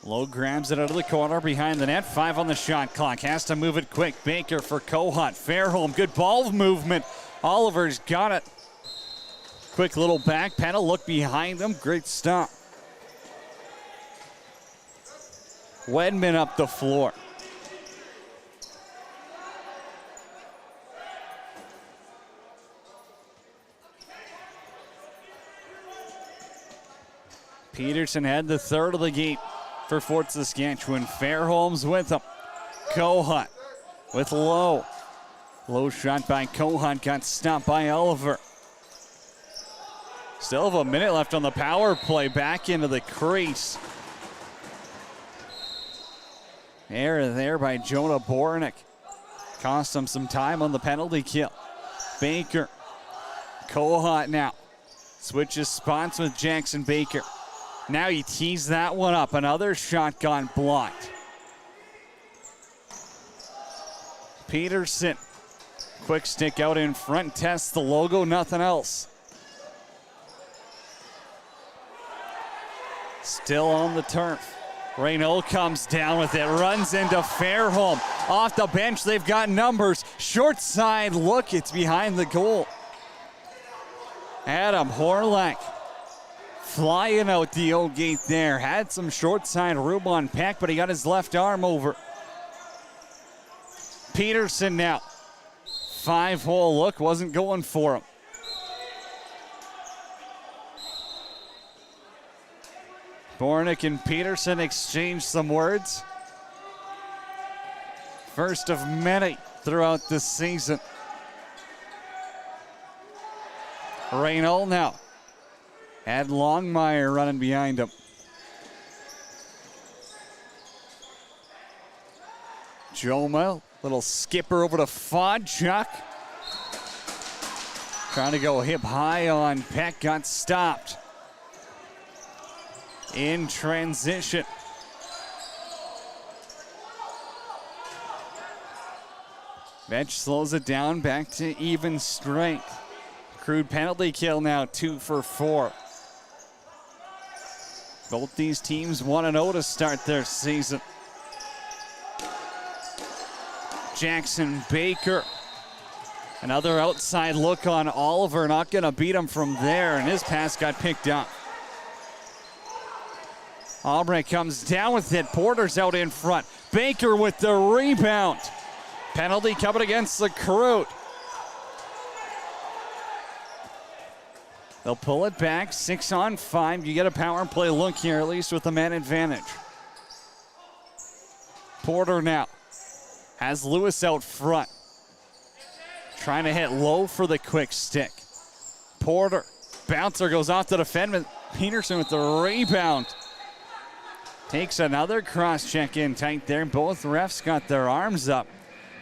Lowe grabs it out of the corner behind the net. 5 on the shot clock. Has to move it quick. Baker for Kohut. Fairholm. Good ball movement. Oliver's got it. Quick little back pedal. Look behind him. Great stop. Wedman up the floor. Peterson had the third of the game for Fort Saskatchewan. Fairholm's with him. Kohut with Lowe. Low shot by Kohut, got stopped by Oliver. Still have a minute left on the power play. Back into the crease. Error there by Jonah Bornick. Cost him some time on the penalty kill. Baker. Kohut now. Switches spots with Jackson Baker. Now he tees that one up. Another shot got blocked. Peterson. Quick stick out in front. Tests the logo. Nothing else. Still on the turf. Reynaud comes down with it. Runs into Fairholm. Off the bench. They've got numbers. Short side look. It's behind the goal. Adam Horlack. Flying out the old gate there. Had some short side room on Peck, but he got his left arm over. Peterson now. 5-hole look. Wasn't going for him. Bornick and Peterson exchange some words. First of many throughout this season. Reynaud now. Had Longmire running behind him. Joma, little skipper over to Fodchuk. Trying to go hip high on Peck, got stopped. In transition. Vetch slows it down, back to even strength. Crude penalty kill now, 2 for 4. Both these teams 1-0 to start their season. Jackson Baker. Another outside look on Oliver. Not going to beat him from there, and his pass got picked up. Aubrey comes down with it. Porter's out in front. Baker with the rebound. Penalty coming against the Crude. They'll pull it back, 6-on-5. You get a power play look here, at least with the man advantage. Porter now has Lewis out front. Trying to hit low for the quick stick. Porter, bouncer goes off the defenseman. Peterson with the rebound. Takes another cross check in tight there. Both refs got their arms up.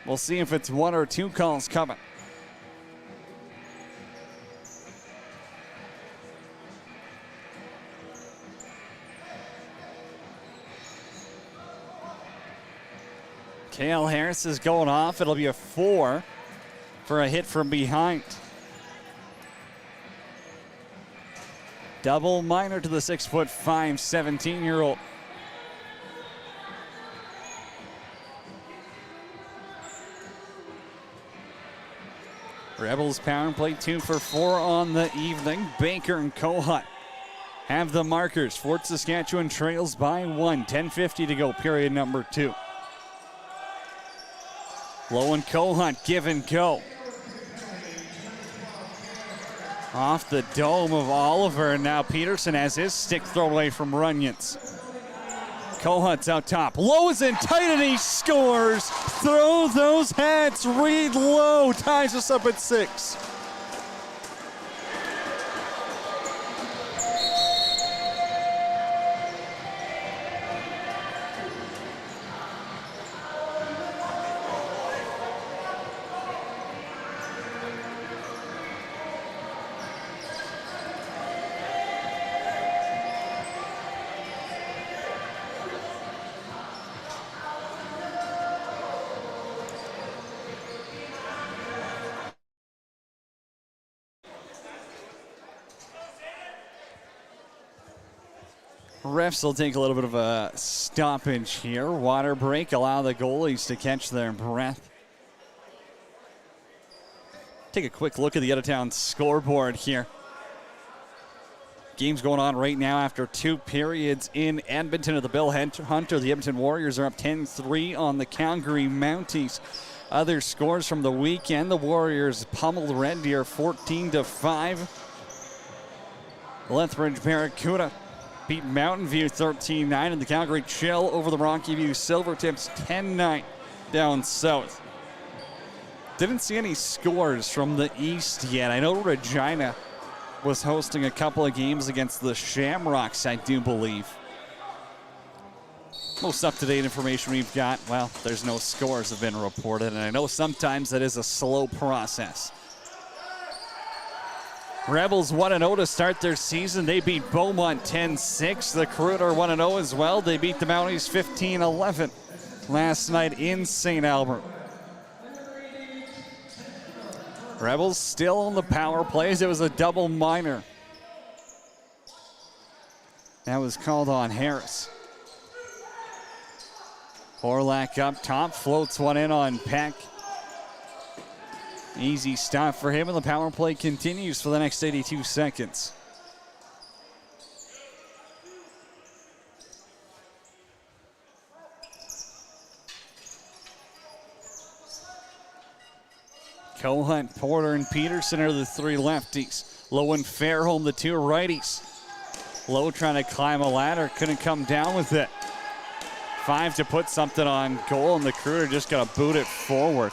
We'll see if it's 1 or 2 calls coming. Cale Harris is going off. It'll be a 4 for a hit from behind. Double minor to the 6'5", 17-year-old. Rebels power play 2 for 4 on the evening. Baker and Kohut have the markers. Fort Saskatchewan trails by 1. 10:50 to go, period number 2. Lowe and Kohut give and go. Off the dome of Oliver, and now Peterson has his stick thrown away from Runyons. Kohut's out top. Lowe's in tight and he scores. Throw those hats. Reed Lowe ties us up at 6. Refs will take a little bit of a stoppage here. Water break, allow the goalies to catch their breath. Take a quick look at the out-of-town scoreboard here. Game's going on right now after 2 periods in Edmonton at the Bill Hunter. The Edmonton Warriors are up 10-3 on the Calgary Mounties. Other scores from the weekend, the Warriors pummeled Red Deer 14-5. Lethbridge Barracuda beat Mountain View 13-9, and the Calgary Chill over the Rocky View Silvertips 10-9 down south. Didn't see any scores from the east yet. I know Regina was hosting a couple of games against the Shamrocks, I do believe. Most up-to-date information we've got, well, there's no scores have been reported, and I know sometimes that is a slow process. Rebels 1-0 to start their season. They beat Beaumont 10-6. The Crude are 1-0 as well. They beat the Mounties 15-11 last night in St. Albert. Rebels still on the power plays. It was a double minor. That was called on Harris. Horlack up top, floats one in on Peck. Easy stop for him, and the power play continues for the next 82 seconds. Cohunt, Porter, and Peterson are the 3 lefties. Lowe and Fairholm, the 2 righties. Lowe trying to climb a ladder, couldn't come down with it. 5 to put something on goal, and the Crew are just going to boot it forward.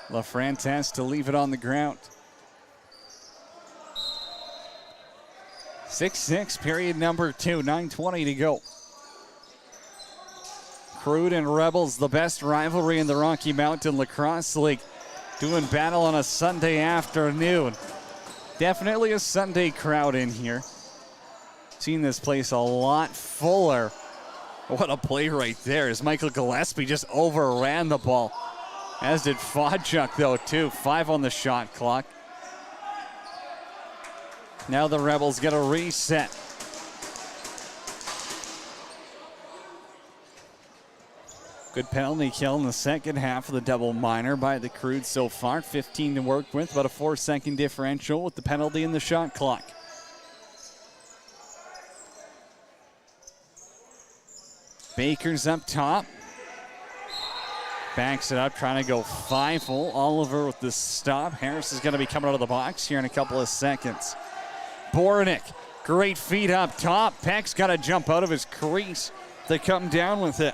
LaFrance has to leave it on the ground. 6-6, period number 2, 9:20 to go. Crude and Rebels, the best rivalry in the Rocky Mountain Lacrosse League, doing battle on a Sunday afternoon. Definitely a Sunday crowd in here. Seen this place a lot fuller. What a play right there as Michael Gillespie just overran the ball. As did Fodchuk, though, too. 5 on the shot clock. Now the Rebels get a reset. Good penalty kill in the second half of the double minor by the Crude so far. 15 to work with, about a 4-second differential with the penalty in the shot clock. Baker's up top. Backs it up, trying to go 5-0. Oliver with the stop. Harris is going to be coming out of the box here in a couple of seconds. Bornick, great feet up top. Peck's got to jump out of his crease to come down with it.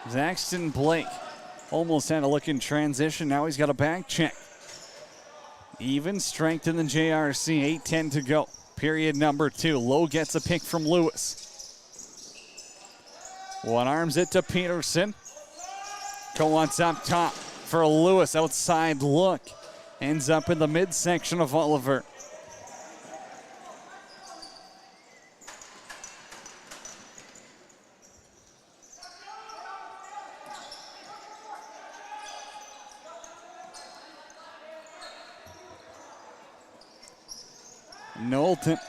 Zaxton Blake almost had a look in transition. Now he's got a back check. Even strength in the JRC. 8:10 to go. Period number 2. Lowe gets a pick from Lewis. One arms it to Peterson. Cowan's up top for Lewis. Outside look. Ends up in the midsection of Oliver. Knowlton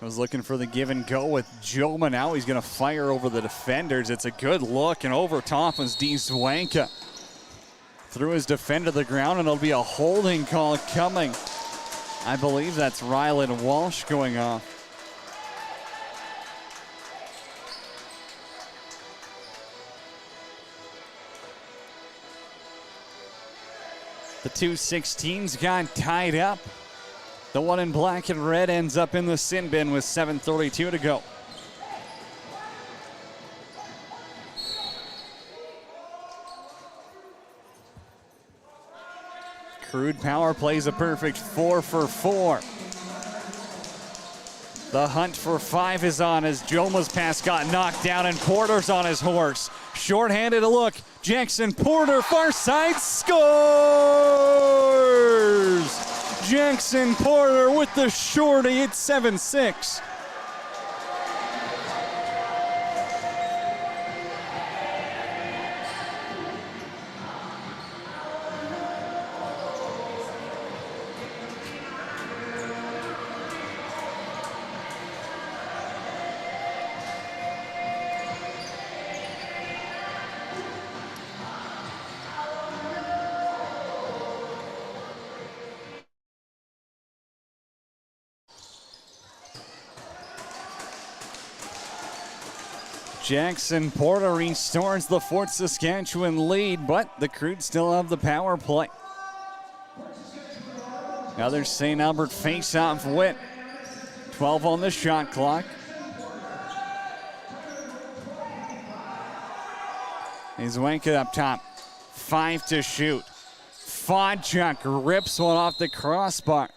was looking for the give and go with Joma. Now he's going to fire over the defenders. It's a good look, and over top is D. Zwanka. Threw his defender to the ground, and it'll be a holding call coming. I believe that's Rylan Walsh going off. The 216s got tied up. The one in black and red ends up in the sin bin with 7:32 to go. Crude power plays a perfect 4 for 4. The hunt for 5 is on as Joma's pass got knocked down and Porter's on his horse. Short-handed a look. Jackson Porter, far side, scores! Jackson Porter with the shorty. It's 7-6. Jackson Porter restores the Fort Saskatchewan lead, but the Crude still have the power play. Another St. Albert face-off win. 12 on the shot clock. He's Wanka up top. 5 to shoot. Fodchuk rips one off the crossbar.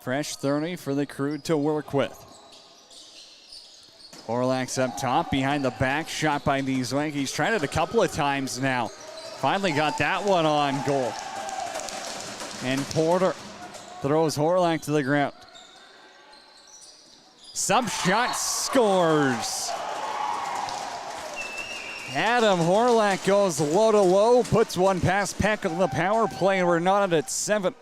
Fresh 30 for the Crude to work with. Orlax up top, behind the back, shot by Niezwenk. He's tried it a couple of times now. Finally got that one on goal. And Porter throws Horlack to the ground. Sub shot, scores. Adam Horlack goes low to low, puts one past Peck on the power play, and we're knotted at 7.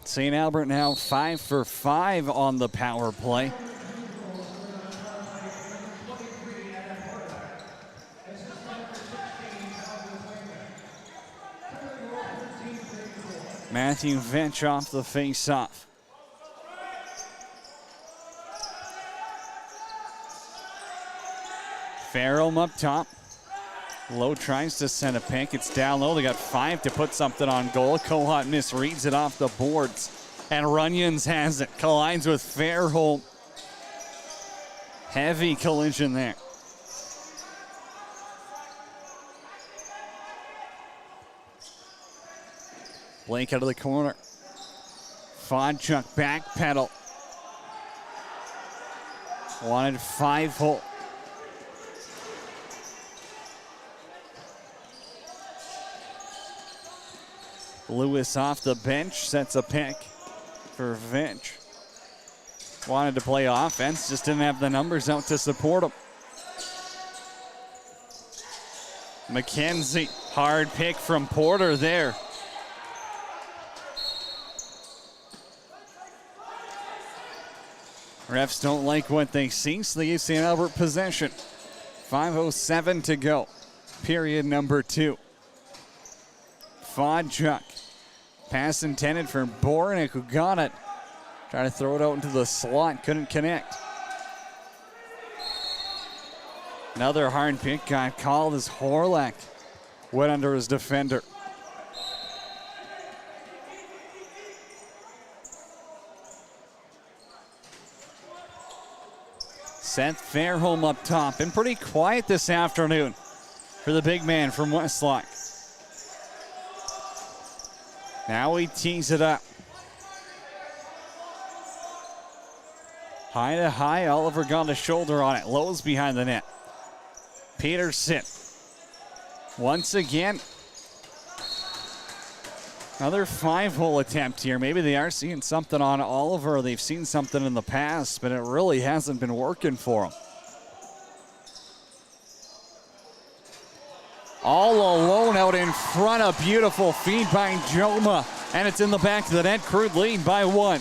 St. Albert now 5 for 5 on the power play. Matthew Vench off the face-off. Farrell up top. Lowe tries to send a pick. It's down low. They got 5 to put something on goal. Kohut misreads it off the boards. And Runyons has it. Collides with Fairholm. Heavy collision there. Blake out of the corner. Fodchuk back pedal. Wanted 5-hole. Lewis off the bench, sets a pick for Vench. Wanted to play offense, just didn't have the numbers out to support him. McKenzie, hard pick from Porter there. Refs don't like what they see, so they give St. Albert possession. 5:07 to go, period number 2. Fodchuk. Pass intended for Bornick, who got it. Trying to throw it out into the slot, couldn't connect. Another hard pick got called as Horlack went under his defender. Seth Fairholm up top. Been pretty quiet this afternoon for the big man from Westlock. Now he tees it up. High to high, Oliver got a shoulder on it. Lowe's behind the net. Peterson. Once again. Another 5-hole attempt here. Maybe they are seeing something on Oliver. They've seen something in the past, but it really hasn't been working for them. All alone out in front, a beautiful feed by Joma, and it's in the back of the net. Crude lead by 1.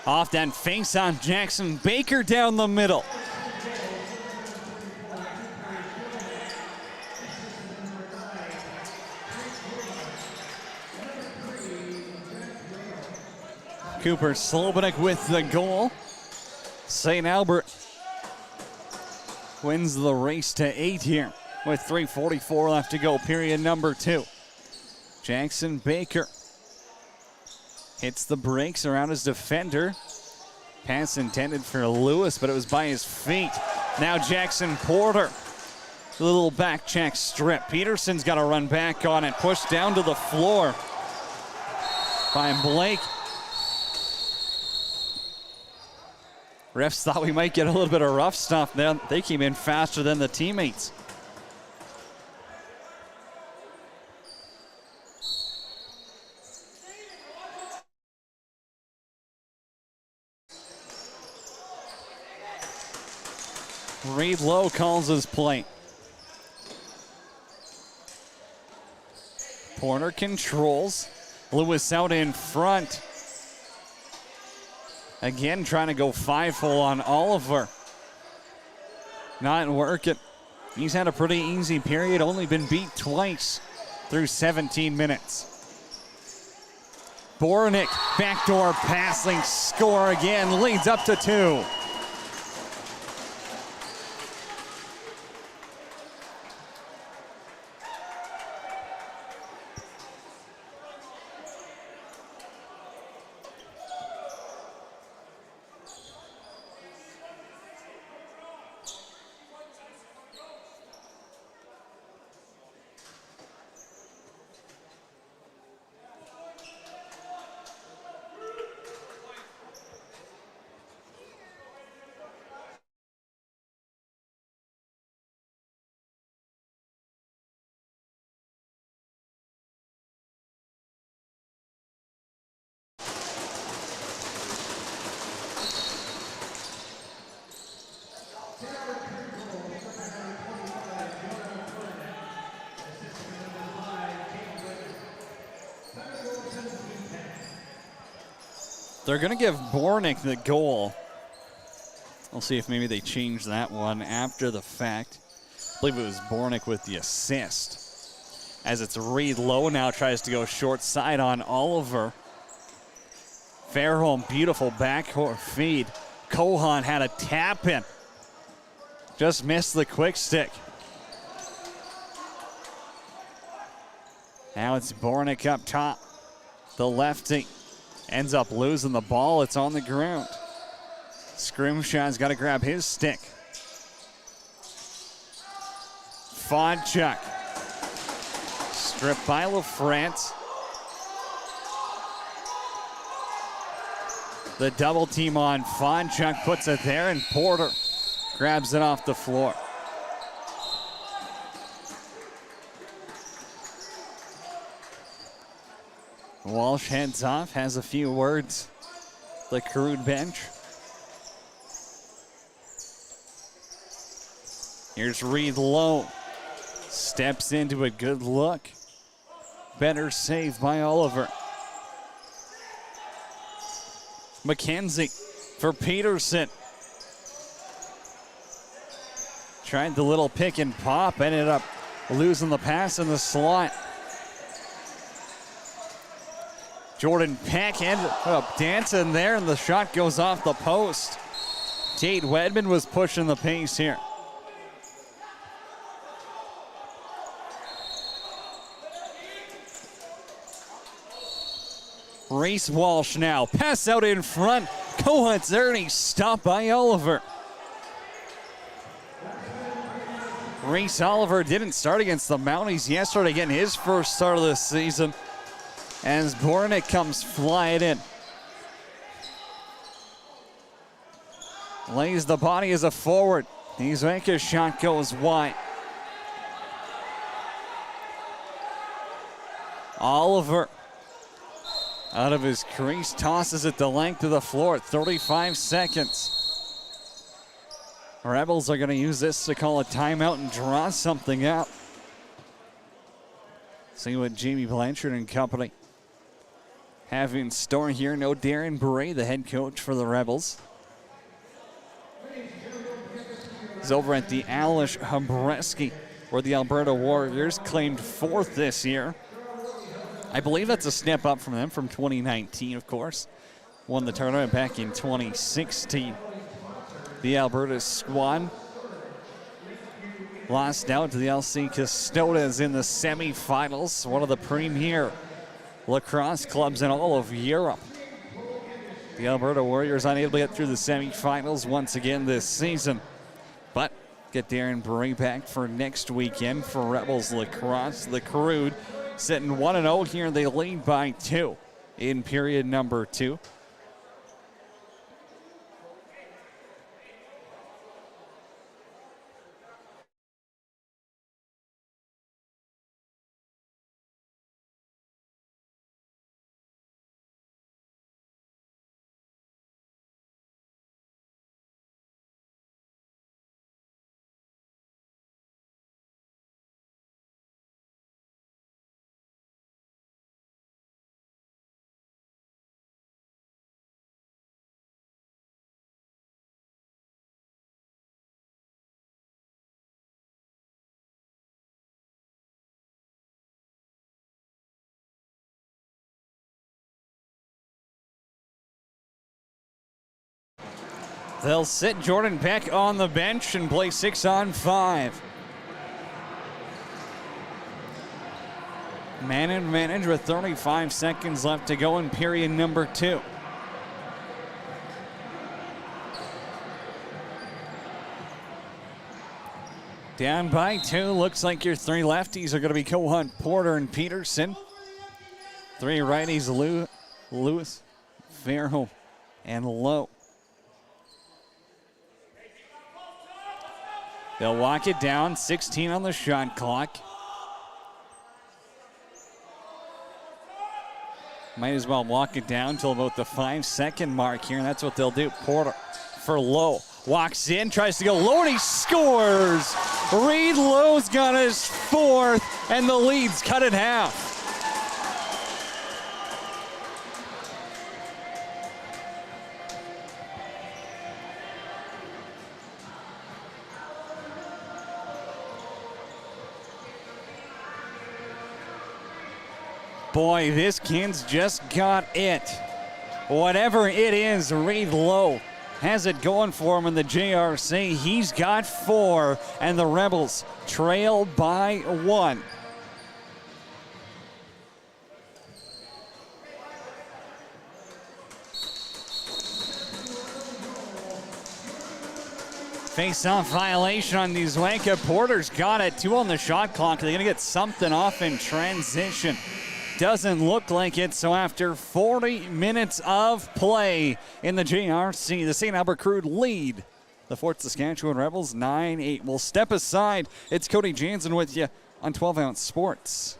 Off that face-off, Jackson Baker down the middle. Cooper Slobodik with the goal. St. Albert wins the race to 8 here with 3:44 left to go, period number 2. Jackson Baker hits the brakes around his defender. Pass intended for Lewis, but it was by his feet. Now Jackson Porter, a little back check strip. Peterson's got to run back on it, pushed down to the floor by Blake. Refs thought we might get a little bit of rough stuff. They came in faster than the teammates. Reed Lowe calls his play. Porter controls. Lewis out in front. Again, trying to go 5-full on Oliver. Not working. He's had a pretty easy period, only been beat twice through 17 minutes. Bornick, backdoor passing, score again, leads up to 2. They're going to give Bornick the goal. We'll see if maybe they change that one after the fact. I believe it was Bornick with the assist. As it's Reed Lowe now tries to go short side on Oliver. Fairholm, beautiful backcourt feed. Kohan had a tap in. Just missed the quick stick. Now it's Bornick up top. The lefty ends up losing the ball. It's on the ground. Scrimshaw's got to grab his stick. Fodchuk. Stripped by LaFrance. The double team on Fodchuk puts it there, and Porter grabs it off the floor. Walsh heads off, has a few words. The Crude bench. Here's Reed Lowe. Steps into a good look. Better save by Oliver. McKenzie for Peterson. Tried the little pick and pop, ended up losing the pass in the slot. Jordan Peck ended up dancing there, and the shot goes off the post. Tate Wedman was pushing the pace here. Reese Walsh now. Pass out in front. Cohen's there, and he's stopped by Oliver. Reese Oliver didn't start against the Mounties yesterday, getting his first start of the season. As Bornick comes flying in. Lays the body as a forward. Izweka's shot goes wide. Oliver out of his crease, tosses it the length of the floor at 35 seconds. Rebels are going to use this to call a timeout and draw something out. See what Jamie Blanchard and company have in store here. No Darren Bray, the head coach for the Rebels. He's over at the Alish Habreski, where the Alberta Warriors claimed 4th this year. I believe that's a step up from them from 2019, of course. Won the tournament back in 2016. the Alberta squad. Lost out to the LC Custodes in the semifinals, one of the premier lacrosse clubs in all of Europe. The Alberta Warriors unable to get through the semifinals once again this season, but get Darren Bray back for next weekend for Rebels Lacrosse. The Crude sitting 1-0 here. They lead by 2 in period number 2. They'll sit Jordan Peck on the bench and play 6-on-5. Man advantage with 35 seconds left to go in period number 2. Down by 2. Looks like your 3 lefties are going to be Cohunt, Porter, and Peterson. 3 righties, Lewis, Fairholm, and Lowe. They'll walk it down, 16 on the shot clock. Might as well walk it down till about the 5-second mark here, and that's what they'll do. Porter for Lowe. Walks in, tries to go low, and he scores! Reed Lowe's got his 4th, and the lead's cut in half. Boy, this kid's just got it. Whatever it is, Reed Lowe has it going for him in the JRC. He's got 4, and the Rebels trail by 1. Face-off violation on Nizwanka. Porter's got it. 2 on the shot clock. They're going to get something off in transition. Doesn't look like it, so after 40 minutes of play in the JRC, the St. Albert Crude lead the Fort Saskatchewan Rebels 9-8. We'll step aside. It's Cody Jansen with you on 12-Ounce Sports.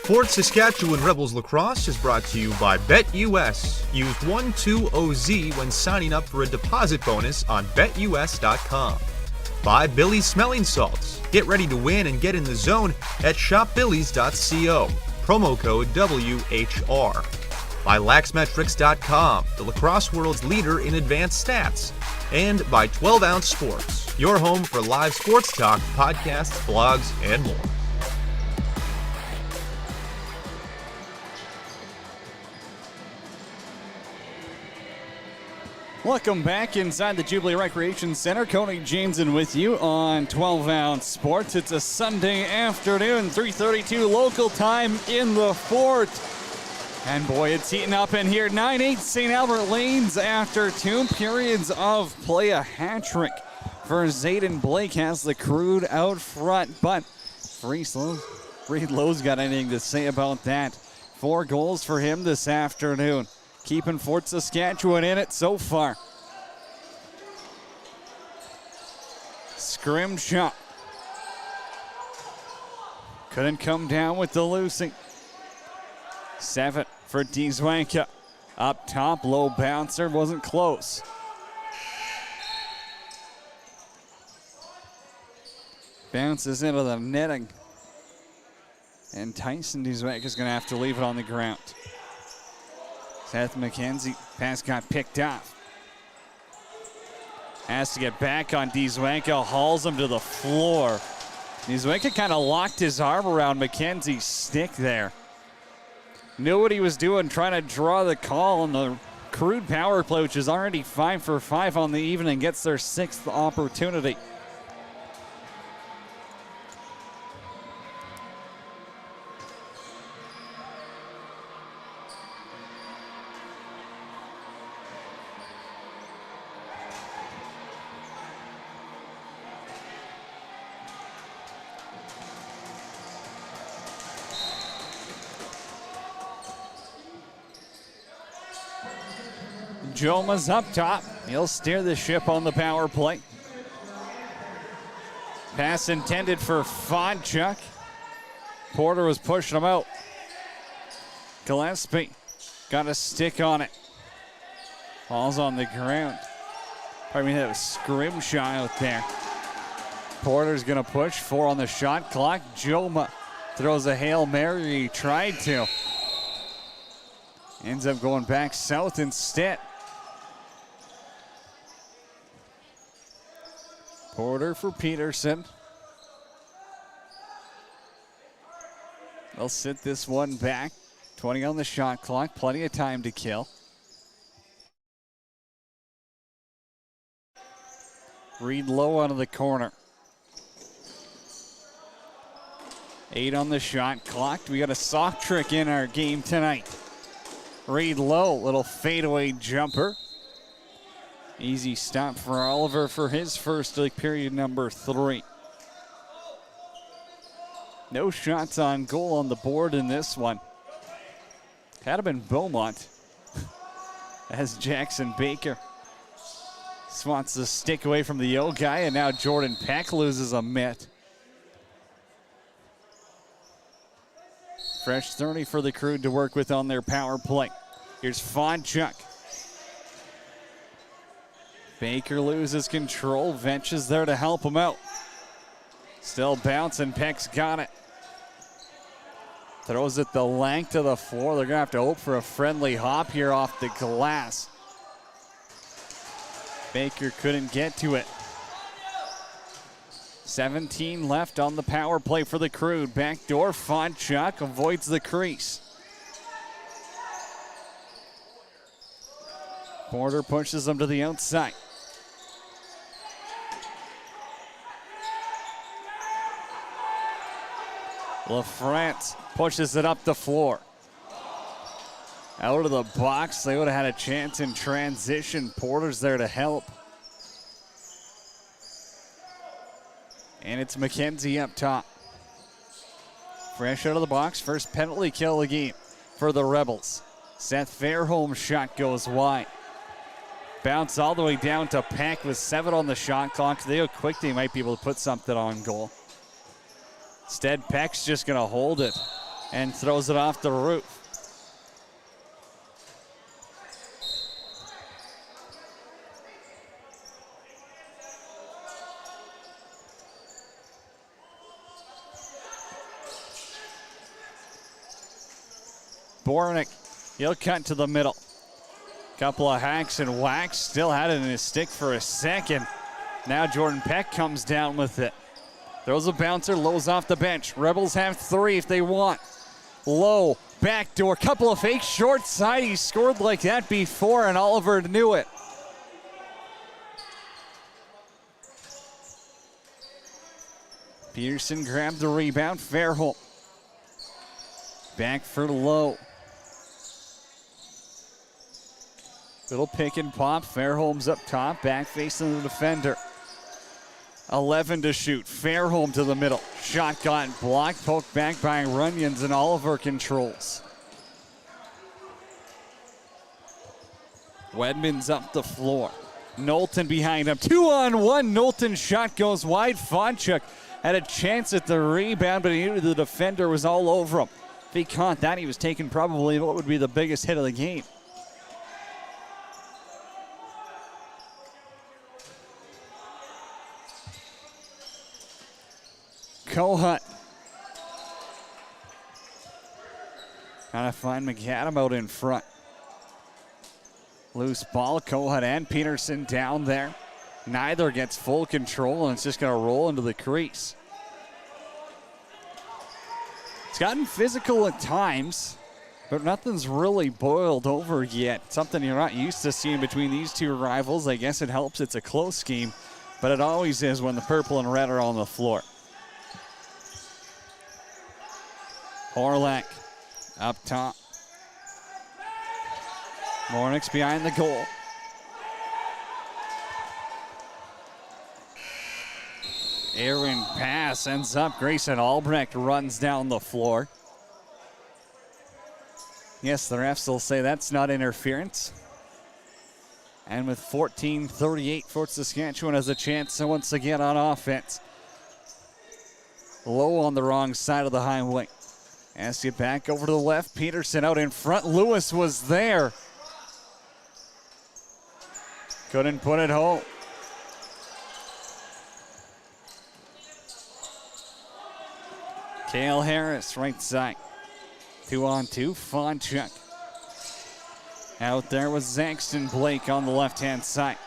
Fort Saskatchewan Rebels Lacrosse is brought to you by BetUS. Use 12OZ when signing up for a deposit bonus on BetUS.com. By Billy's Smelling Salts. Get ready to win and get in the zone at shopbillys.co. Promo code WHR. By Laxmetrics.com, the lacrosse world's leader in advanced stats. And by 12 Ounce Sports, your home for live sports talk, podcasts, blogs, and more. Welcome back inside the Jubilee Recreation Center. Cody Jameson with you on 12 Ounce Sports. It's a Sunday afternoon, 3:32 local time in the Fort. And boy, it's heating up in here. 9-8 St. Albert leads after 2 periods of play. A hat trick for Zayden Blake has the Crude out front. But Reed Lowe's got anything to say about that. 4 goals for him this afternoon, keeping Fort Saskatchewan in it so far. Scrim shot. Couldn't come down with the loosing. 7 for Dzwanka. Up top, low bouncer, wasn't close. Bounces into the netting. And Tyson Dzwanka is going to have to leave it on the ground. Seth McKenzie, pass got picked off. Has to get back on Dzwanka, hauls him to the floor. Dzwanka kind of locked his arm around McKenzie's stick there. Knew what he was doing, trying to draw the call on the Crude power play, which is already 5 for 5 on the evening, gets their 6th opportunity. Joma's up top. He'll steer the ship on the power play. Pass intended for Fonchuk. Porter was pushing him out. Gillespie got a stick on it. Ball's on the ground. Pardon me, that was Scrimshaw out there. Porter's gonna push. 4 on the shot clock. Joma throws a Hail Mary. He tried to. Ends up going back south instead. Porter for Peterson. They'll sit this one back. 20 on the shot clock. Plenty of time to kill. Reed Lowe out of the corner. 8 on the shot clock. We got a soft trick in our game tonight. Reed Lowe, little fadeaway jumper. Easy stop for Oliver for his first period number 3. No shots on goal on the board in this one. Had been Beaumont as Jackson Baker swats the stick away from the old guy, and now Jordan Peck loses a mitt. Fresh 30 for the Crude to work with on their power play. Here's Fonchuk. Baker loses control. Vench is there to help him out. Still bouncing. Peck's got it. Throws it the length of the floor. They're going to have to hope for a friendly hop here off the glass. Baker couldn't get to it. 17 left on the power play for the Crude. Backdoor. Fonchuk avoids the crease. Porter pushes them to the outside. LaFrance pushes it up the floor. Out of the box, they would have had a chance in transition. Porter's there to help. And it's McKenzie up top. Fresh out of the box, first penalty kill of the game for the Rebels. Seth Fairholm's shot goes wide. Bounce all the way down to Peck with 7 on the shot clock. They look quick, they might be able to put something on goal. Instead, Peck's just going to hold it. and throws it off the roof. Bornick, he'll cut to the middle. Couple of hacks and whacks, still had it in his stick for a second. Now Jordan Peck comes down with it. Throws a bouncer, Lowe's off the bench. Rebels have 3 if they want. Lowe, backdoor, couple of fakes, short side. He scored like that before, and Oliver knew it. Peterson grabbed the rebound, Fairholm. Back for Lowe. Little pick and pop. Fairholm's up top, back facing the defender. 11 to shoot. Fairholm to the middle. Shot got blocked, poked back by Runyons, and Oliver controls. Wedman's up the floor. Knowlton behind him. 2-on-1. Knowlton's shot goes wide. Fonchuk had a chance at the rebound, but he knew the defender was all over him. If he caught that, he was taking probably what would be the biggest hit of the game. Kohut. Trying to find McAdam out in front. Loose ball, Kohut and Peterson down there. Neither gets full control, and it's just going to roll into the crease. It's gotten physical at times, but nothing's really boiled over yet. Something you're not used to seeing between these two rivals. I guess it helps it's a close game, but it always is when the purple and red are on the floor. Horlack up top. Mornix behind the goal. Aaron pass ends up. Grayson Albrecht runs down the floor. Yes, the refs will say that's not interference. And with 14:38, Fort Saskatchewan has a chance once again on offense. Low on the wrong side of the highway. As you back over to the left, Peterson out in front. Lewis was there. Couldn't put it home. Cale Harris, right side. 2-on-2, Fonchuk. Out there was Zaxton Blake on the left-hand side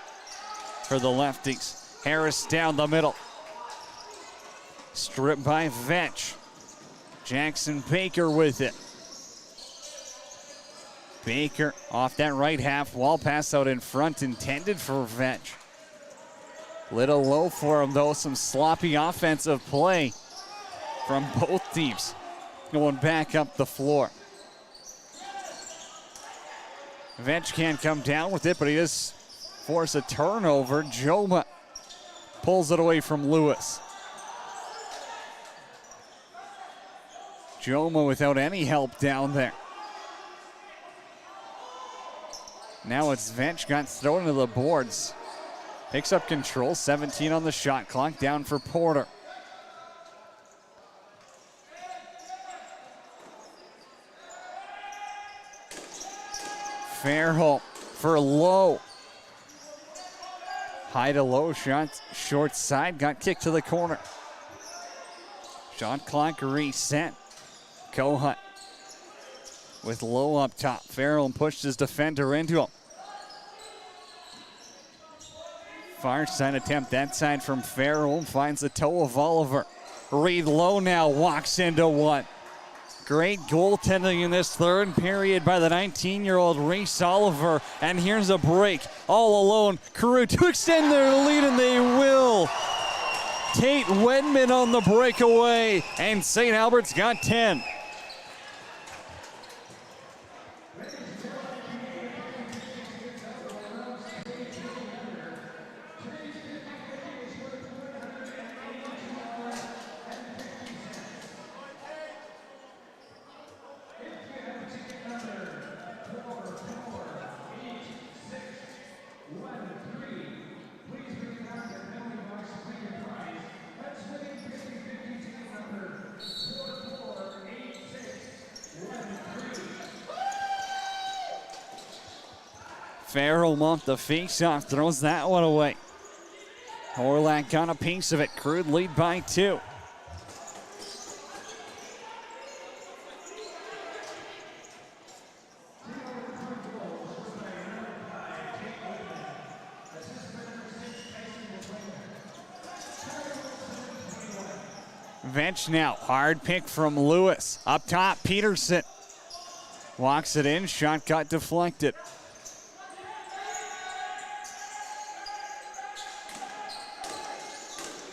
for the lefties. Harris down the middle. Stripped by Vetch. Jackson Baker with it. Baker off that right half wall, pass out in front, intended for Vetch. Little low for him though, some sloppy offensive play from both teams. Going back up the floor. Vetch can't come down with it, but he does force a turnover. Joma pulls it away from Lewis. Joma without any help down there. Now it's Vetch, got thrown into the boards. Picks up control, 17 on the shot clock, down for Porter. Fairholm for Lowe. High to low, shot short side, got kicked to the corner. Shot clock reset. Kohut with Lowe up top. Fairholm pushed his defender into him. Far side attempt that side from Fairholm, finds the toe of Oliver. Reed Lowe now walks into one. Great goaltending in this third period by the 19-year-old Reese Oliver. And here's a break. All alone. Crude to extend their lead, and they will. Tate Wedman on the breakaway. And St. Albert's got 10. Farrell off the face-off, throws that one away. Orlak got a piece of it. Crude lead by 2. Vench now, hard pick from Lewis. Up top, Peterson. Walks it in, shot got deflected.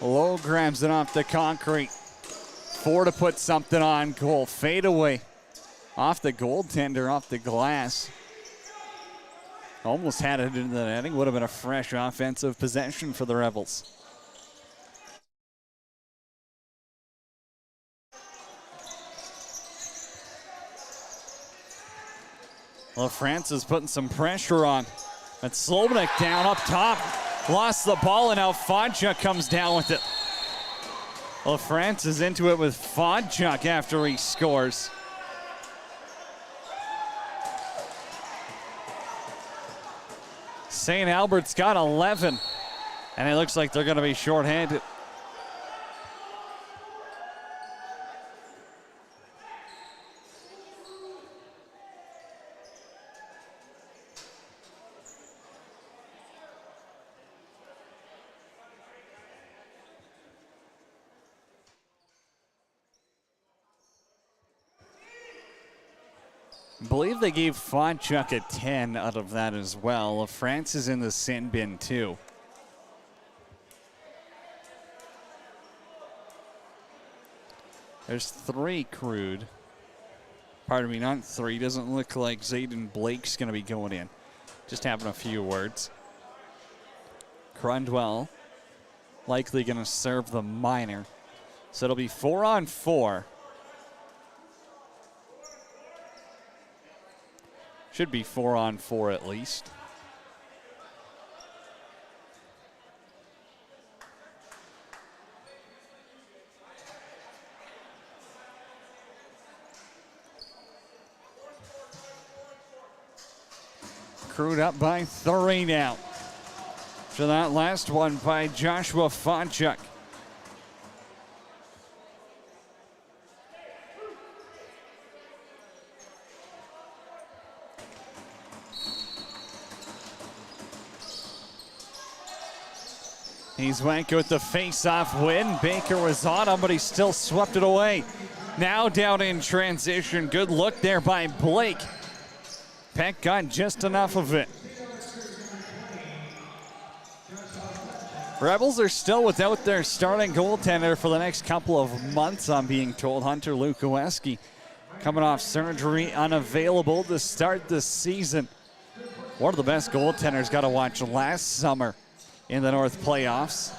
Lowe grabs it off the concrete. 4 to put something on goal. Fade away off the goaltender, off the glass. Almost had it into the netting. Would have been a fresh offensive possession for the Rebels. LaFrance is putting some pressure on. But Slobodek down up top. Lost the ball, and now Fodchuk comes down with it. LaFrance is into it with Fodchuk after he scores. St. Albert's got 11, and it looks like they're going to be shorthanded. I believe they gave Fodchuk a 10 out of that as well. France is in the sin bin too. There's 3 Crude. Pardon me, not 3. Doesn't look like Zayden Blake's going to be going in. Just having a few words. Crundwell likely going to serve the minor. So it'll be 4-on-4. Should be 4-on-4 at least. Crude up by 3 now. To that last one by Joshua Fodchuk. He's Wanko with the face-off win. Baker was on him, but he still swept it away. Now down in transition. Good look there by Blake. Peck got just enough of it. Rebels are still without their starting goaltender for the next couple of months, I'm being told. Hunter Lukoweski coming off surgery, unavailable to start the season. One of the best goaltenders got to watch last summer in the North playoffs.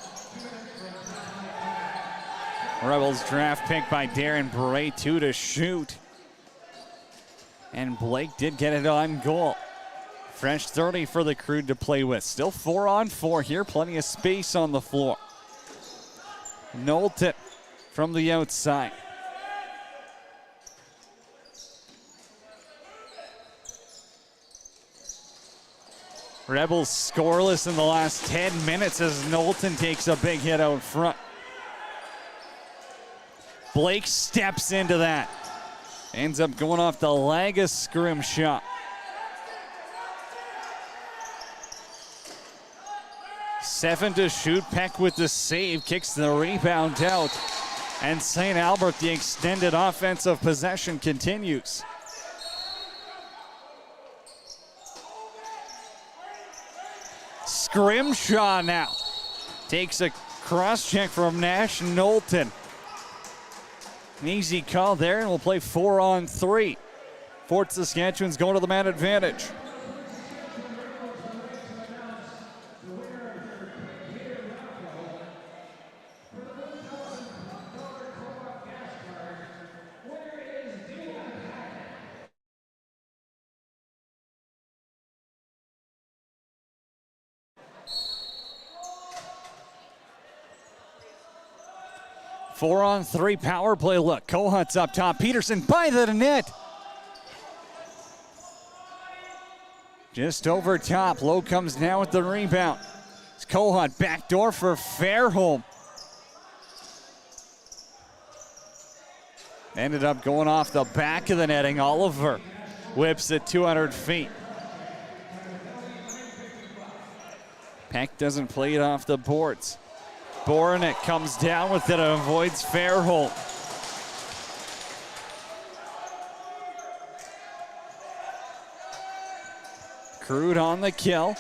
Rebels draft pick by Darren Bray, 2 to shoot. And Blake did get it on goal. Fresh 30 for the Crude to play with. Still 4-on-4 here, plenty of space on the floor. Knowlton from the outside. Rebels scoreless in the last 10 minutes as Knowlton takes a big hit out front. Blake steps into that. Ends up going off the leg, a scrim shot. Seven to shoot. Peck with the save, kicks the rebound out. And St. Albert, the extended offensive possession continues. Scrimshaw now takes a cross check from Nash Knowlton. An easy call there, and we'll play 4-on-3. Fort Saskatchewan's going to the man advantage. Four-on-three power play look. Kohut's up top. Peterson by the net. Just over top. Lowe comes down with the rebound. It's Kohut backdoor for Fairholm. Ended up going off the back of the netting. Oliver whips it 200 feet. Peck doesn't play it off the boards. Boronek comes down with it and avoids Fairholm. Crude on the kill.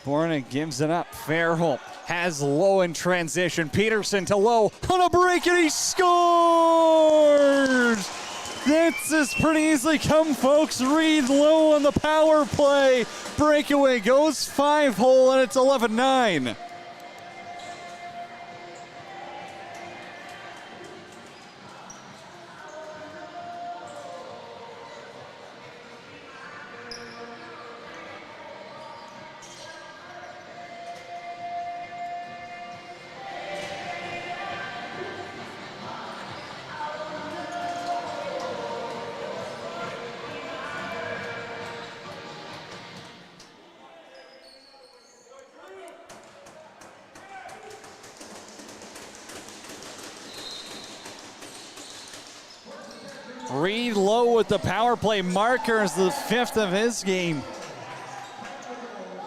Boronek gives it up. Fairholm has Lowe in transition. Peterson to Lowe on a break, and he scores! That's just pretty easily come, folks. Reed Lowe on the power play. Breakaway goes 5-hole, and it's 11-9. Reed Lowe with the power play marker is the 5th of his game.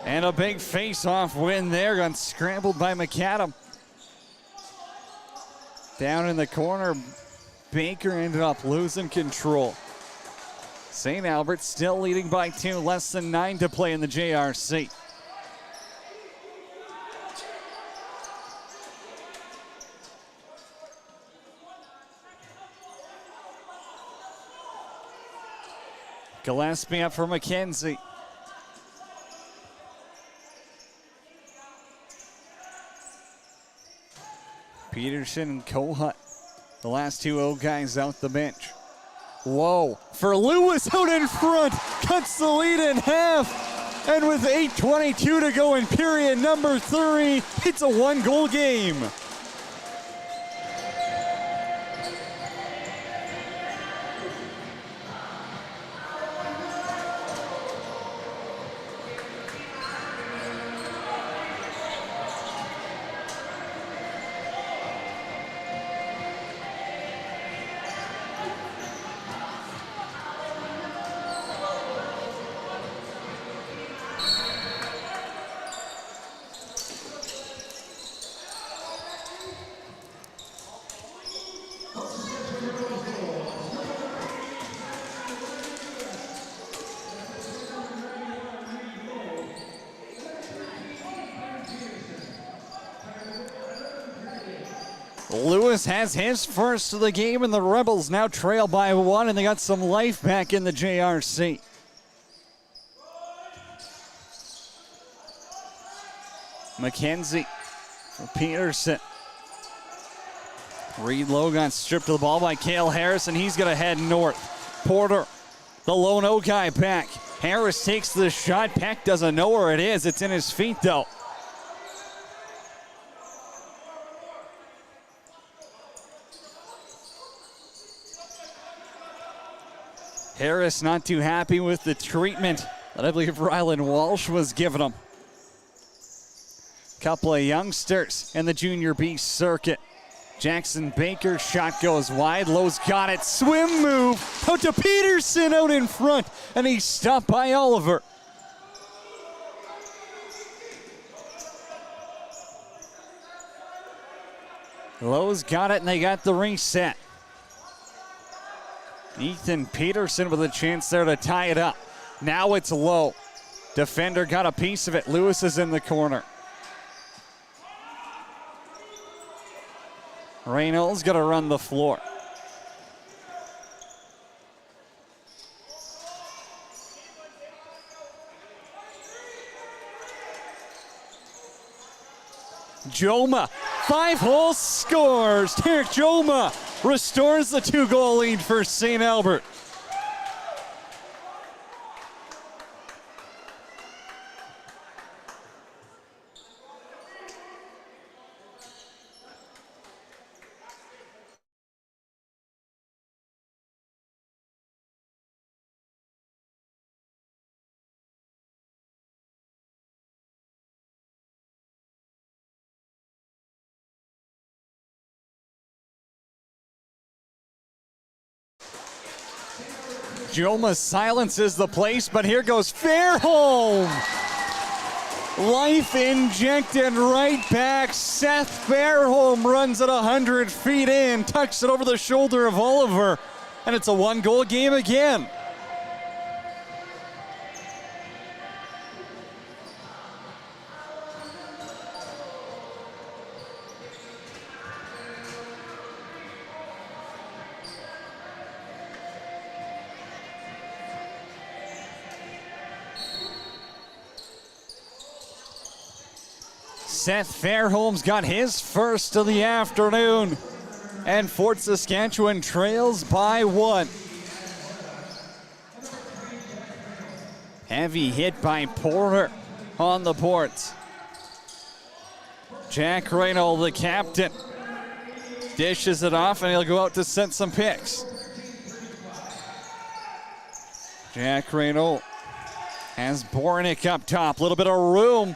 And a big face-off win there. Got scrambled by McAdam. Down in the corner, Baker ended up losing control. St. Albert still leading by 2, less than 9 to play in the JRC. Gillespie up for McKenzie. Peterson and Kohut, the last 2 old guys out the bench. Lowe for Lewis out in front, cuts the lead in half, and with 8:22 to go in period number 3, it's a 1-goal game. Lewis has his first of the game, and the Rebels now trail by 1, and they got some life back in the JRC. McKenzie for Peterson. Reed Lowe got stripped of the ball by Cale Harris, and he's going to head north. Porter, the lone O guy, back. Harris takes the shot. Peck doesn't know where it is. It's in his feet, though. Harris not too happy with the treatment that I believe Rylan Walsh was giving him. Couple of youngsters in the junior B circuit. Jackson Baker's shot goes wide. Lowe's got it. Swim move out to Peterson out in front, and he's stopped by Oliver. Lowe's got it, and they got the reset. Ethan Peterson with a chance there to tie it up. Now it's Lowe. Defender got a piece of it. Lewis is in the corner. Reynolds got to run the floor. Joma, 5-hole scores. Tarek Joma restores the 2-goal lead for St. Albert. Joma silences the place, but here goes Fairholm. Life injected right back. Seth Fairholm runs it 100 feet in, tucks it over the shoulder of Oliver, and it's a one-goal game again. Seth Fairholm's got his first of the afternoon, and Fort Saskatchewan trails by 1. Heavy hit by Porter on the boards. Jack Reno, the captain, dishes it off, and he'll go out to set some picks. Jack Reno has Bornick up top, a little bit of room.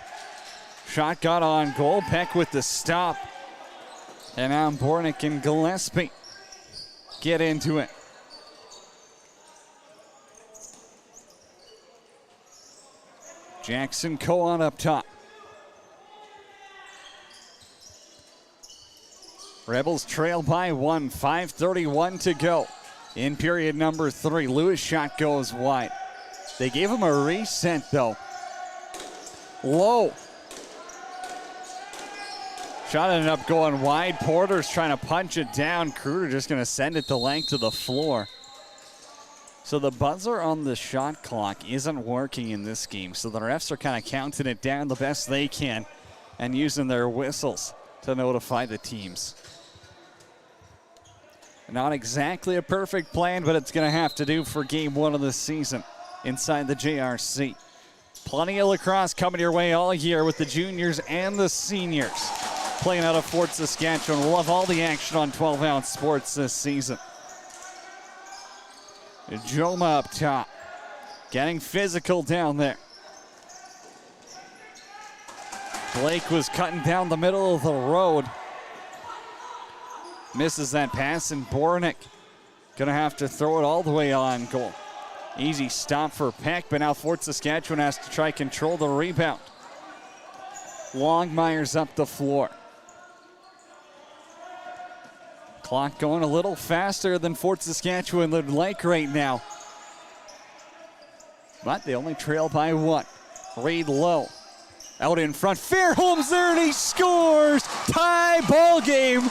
Shot got on goal. Peck with the stop. And now Bornick and Gillespie get into it. Jackson Cohen up top. Rebels trail by 1, 5:31 to go. In period number 3, Lewis' shot goes wide. They gave him a reset though. Low. Shot ended up going wide. Porter's trying to punch it down. Crude just going to send it the length of the floor. So the buzzer on the shot clock isn't working in this game. So the refs are kind of counting it down the best they can and using their whistles to notify the teams. Not exactly a perfect plan, but it's going to have to do for game 1 of the season inside the JRC. Plenty of lacrosse coming your way all year with the juniors and the seniors playing out of Fort Saskatchewan. We'll have all the action on 12-ounce sports this season. Joma up top, getting physical down there. Blake was cutting down the middle of the road. Misses that pass, and Bornick gonna have to throw it all the way on goal. Easy stop for Peck, but now Fort Saskatchewan has to try control the rebound. Longmire's up the floor. Clock going a little faster than Fort Saskatchewan would like right now. But they only trail by 1. Reed low. Out in front. Fairholm's there and he scores! Tie ball game.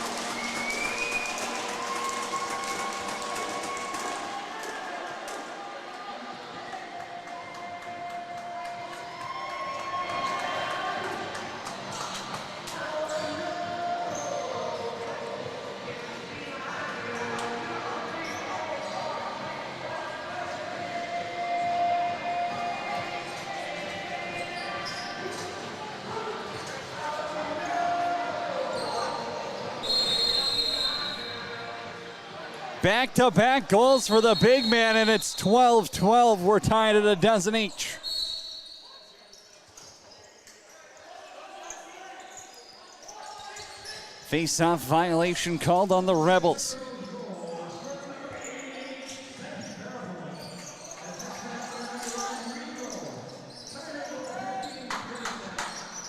Back-to-back goals for the big man, and it's 12-12. We're tied at a dozen each. Face-off violation called on the Rebels.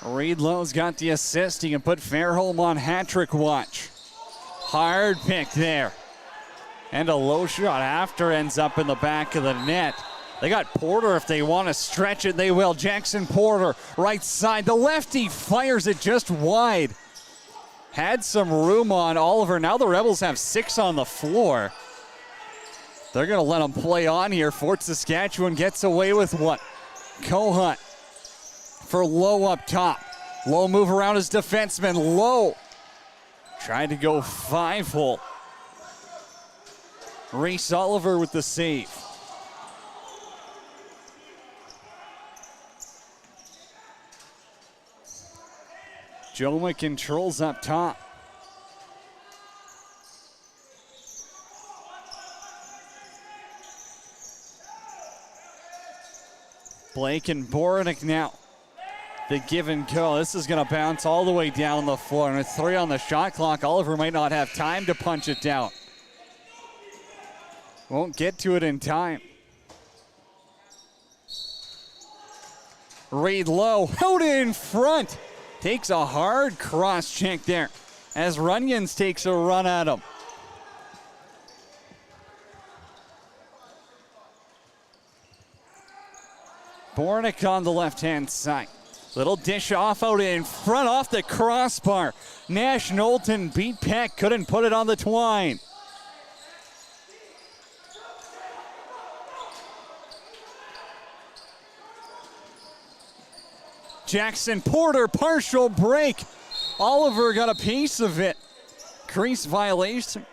Reed Lowe's got the assist. He can put Fairholm on hat-trick watch. Hard pick there. And a low shot after ends up in the back of the net. They got Porter. If they want to stretch it, they will. Jackson Porter, right side. The lefty fires it just wide. Had some room on Oliver. Now the Rebels have 6 on the floor. They're going to let them play on here. Fort Saskatchewan gets away with one. Cohunt for Low up top. Low move around his defenseman. Low tried to go 5-hole. Reese Oliver with the save. Joma controls up top. Blake and Bornick now. The give and go. This is going to bounce all the way down the floor. And with 3 on the shot clock, Oliver might not have time to punch it down. Won't get to it in time. Reed low, out in front. Takes a hard cross check there as Runyons takes a run at him. Bornick on the left-hand side. Little dish off out in front off the crossbar. Nash Knowlton beat Peck, couldn't put it on the twine. Jackson Porter, partial break. Oliver got a piece of it. Crease violation.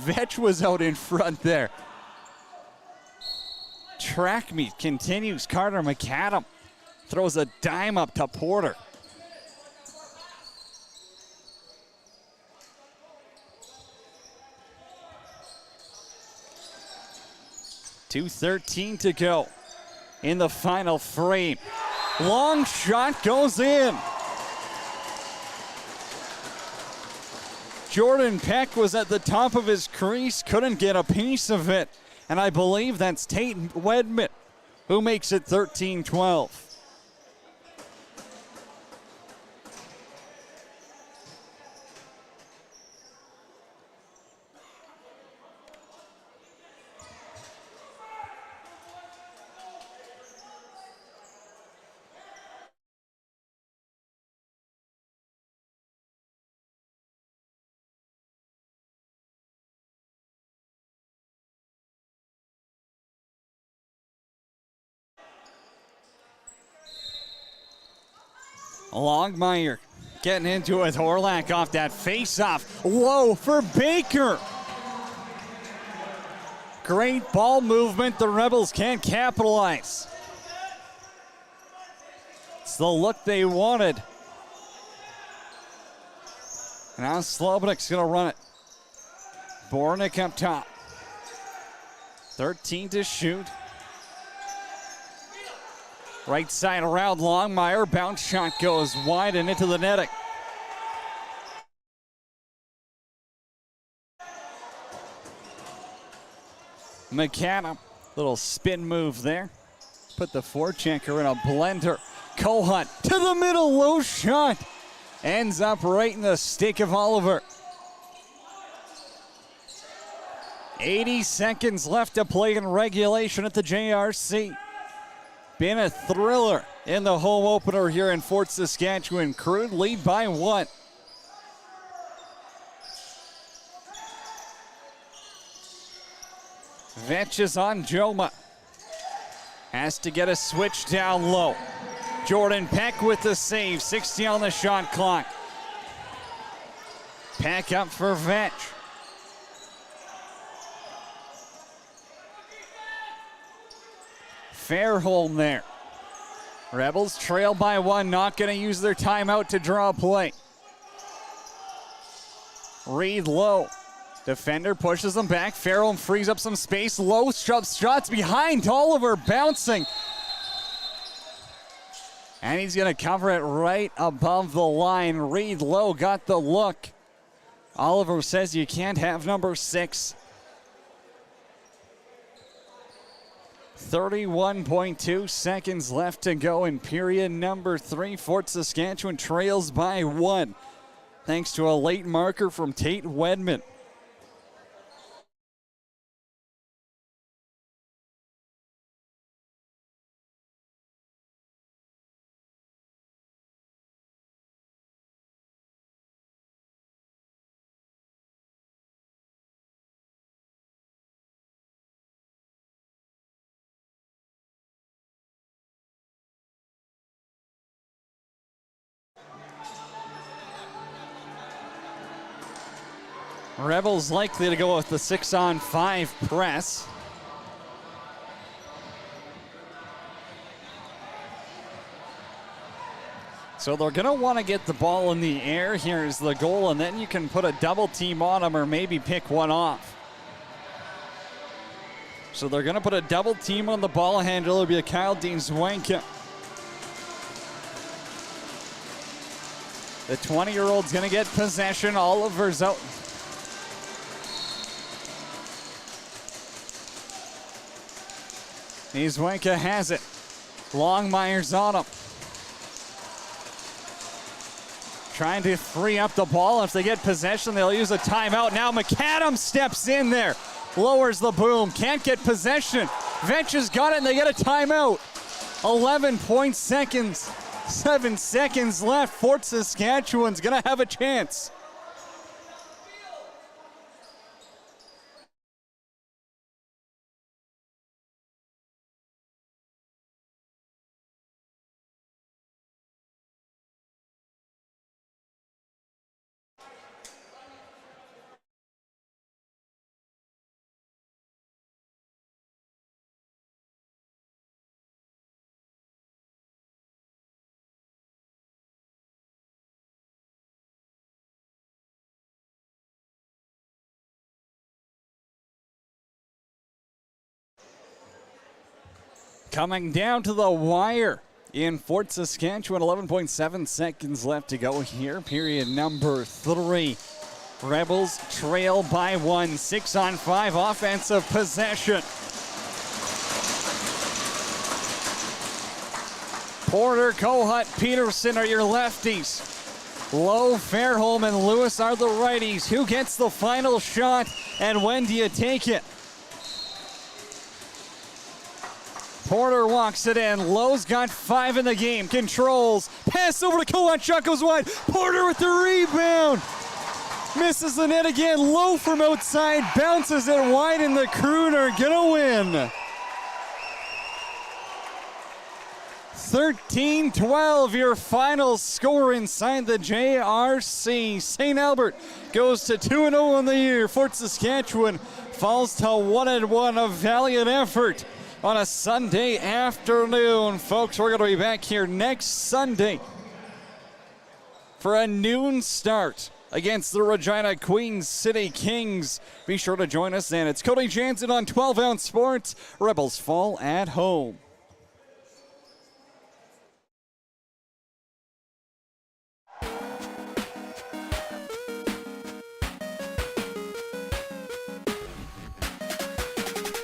Vetch was out in front there. Track meet continues. Carter McAdam throws a dime up to Porter. .2:13 to go in the final frame. Long shot goes in. Jordan Peck was at the top of his crease, couldn't get a piece of it. And I believe that's Tate Wedman who makes it 13-12. Longmire getting into it. Horlak off that face-off. Low for Baker. Great ball movement. The Rebels can't capitalize. It's the look they wanted. Now Slobodik's going to run it. Bornick up top. 13 to shoot. Right side around Longmire. Bounce shot goes wide and into the netting. McAdam, little spin move there. Put the forechecker in a blender. Kohut to the middle, low shot. Ends up right in the stick of Oliver. 80 seconds left to play in regulation at the JRC. Been a thriller in the home opener here in Fort Saskatchewan. Crude lead by 1. Vetch is on Joma. Has to get a switch down low. Jordan Peck with the save. 60 on the shot clock. Peck up for Vetch. Fairholm there. Rebels trail by 1, not going to use their timeout to draw a play. Reed low. Defender pushes them back. Fairholm frees up some space. Low shots behind. Oliver bouncing. And he's going to cover it right above the line. Reed low got the look. Oliver says you can't have number 6. 31.2 seconds left to go in period number 3. Fort Saskatchewan trails by 1. Thanks to a late marker from Tate Wedman. Rebels likely to go with the 6-on-5 press. So they're going to want to get the ball in the air. Here's the goal, and then you can put a double team on them or maybe pick one off. So they're going to put a double team on the ball handler. It'll be a Kyle Dean-Zwanka. The 20-year-old's going to get possession. Oliver's out. Dean-Zwanka has it. Longmire's on him. Trying to free up the ball. If they get possession, they'll use a timeout. Now McAdams steps in there. Lowers the boom. Can't get possession. Vetch has got it and they get a timeout. 7 seconds left. Fort Saskatchewan's going to have a chance. Coming down to the wire in Fort Saskatchewan, 11.7 seconds left to go here. Period number 3. Rebels trail by 1, 6-on-5 offensive possession. Porter, Kohut, Peterson are your lefties. Lowe, Fairholm, and Lewis are the righties. Who gets the final shot and when do you take it? Porter walks it in. Lowe's got 5 in the game. Controls. Pass over to Kohut. Shot goes wide. Porter with the rebound. Misses the net again. Lowe from outside. Bounces it wide and the Crude are going to win. 13-12, your final score inside the JRC. St. Albert goes to 2-0 on the year. Fort Saskatchewan falls to 1-1. A valiant effort on a Sunday afternoon. Folks, we're going to be back here next Sunday for a noon start against the Regina Queen City Kings. Be sure to join us then. It's Cody Jansen on 12-Ounce Sports. Rebels fall at home.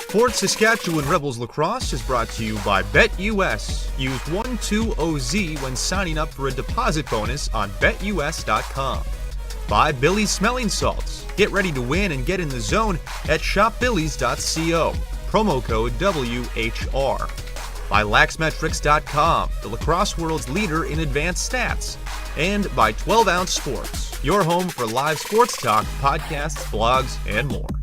Fort Saskatchewan Rebels Lacrosse is brought to you by BetUS. Use 12OZ when signing up for a deposit bonus on BetUS.com. By Billy's Smelling Salts. Get ready to win and get in the zone at shopbillys.co. Promo code WHR. By LaxMetrics.com, the lacrosse world's leader in advanced stats. And by 12-Ounce Sports, your home for live sports talk, podcasts, blogs, and more.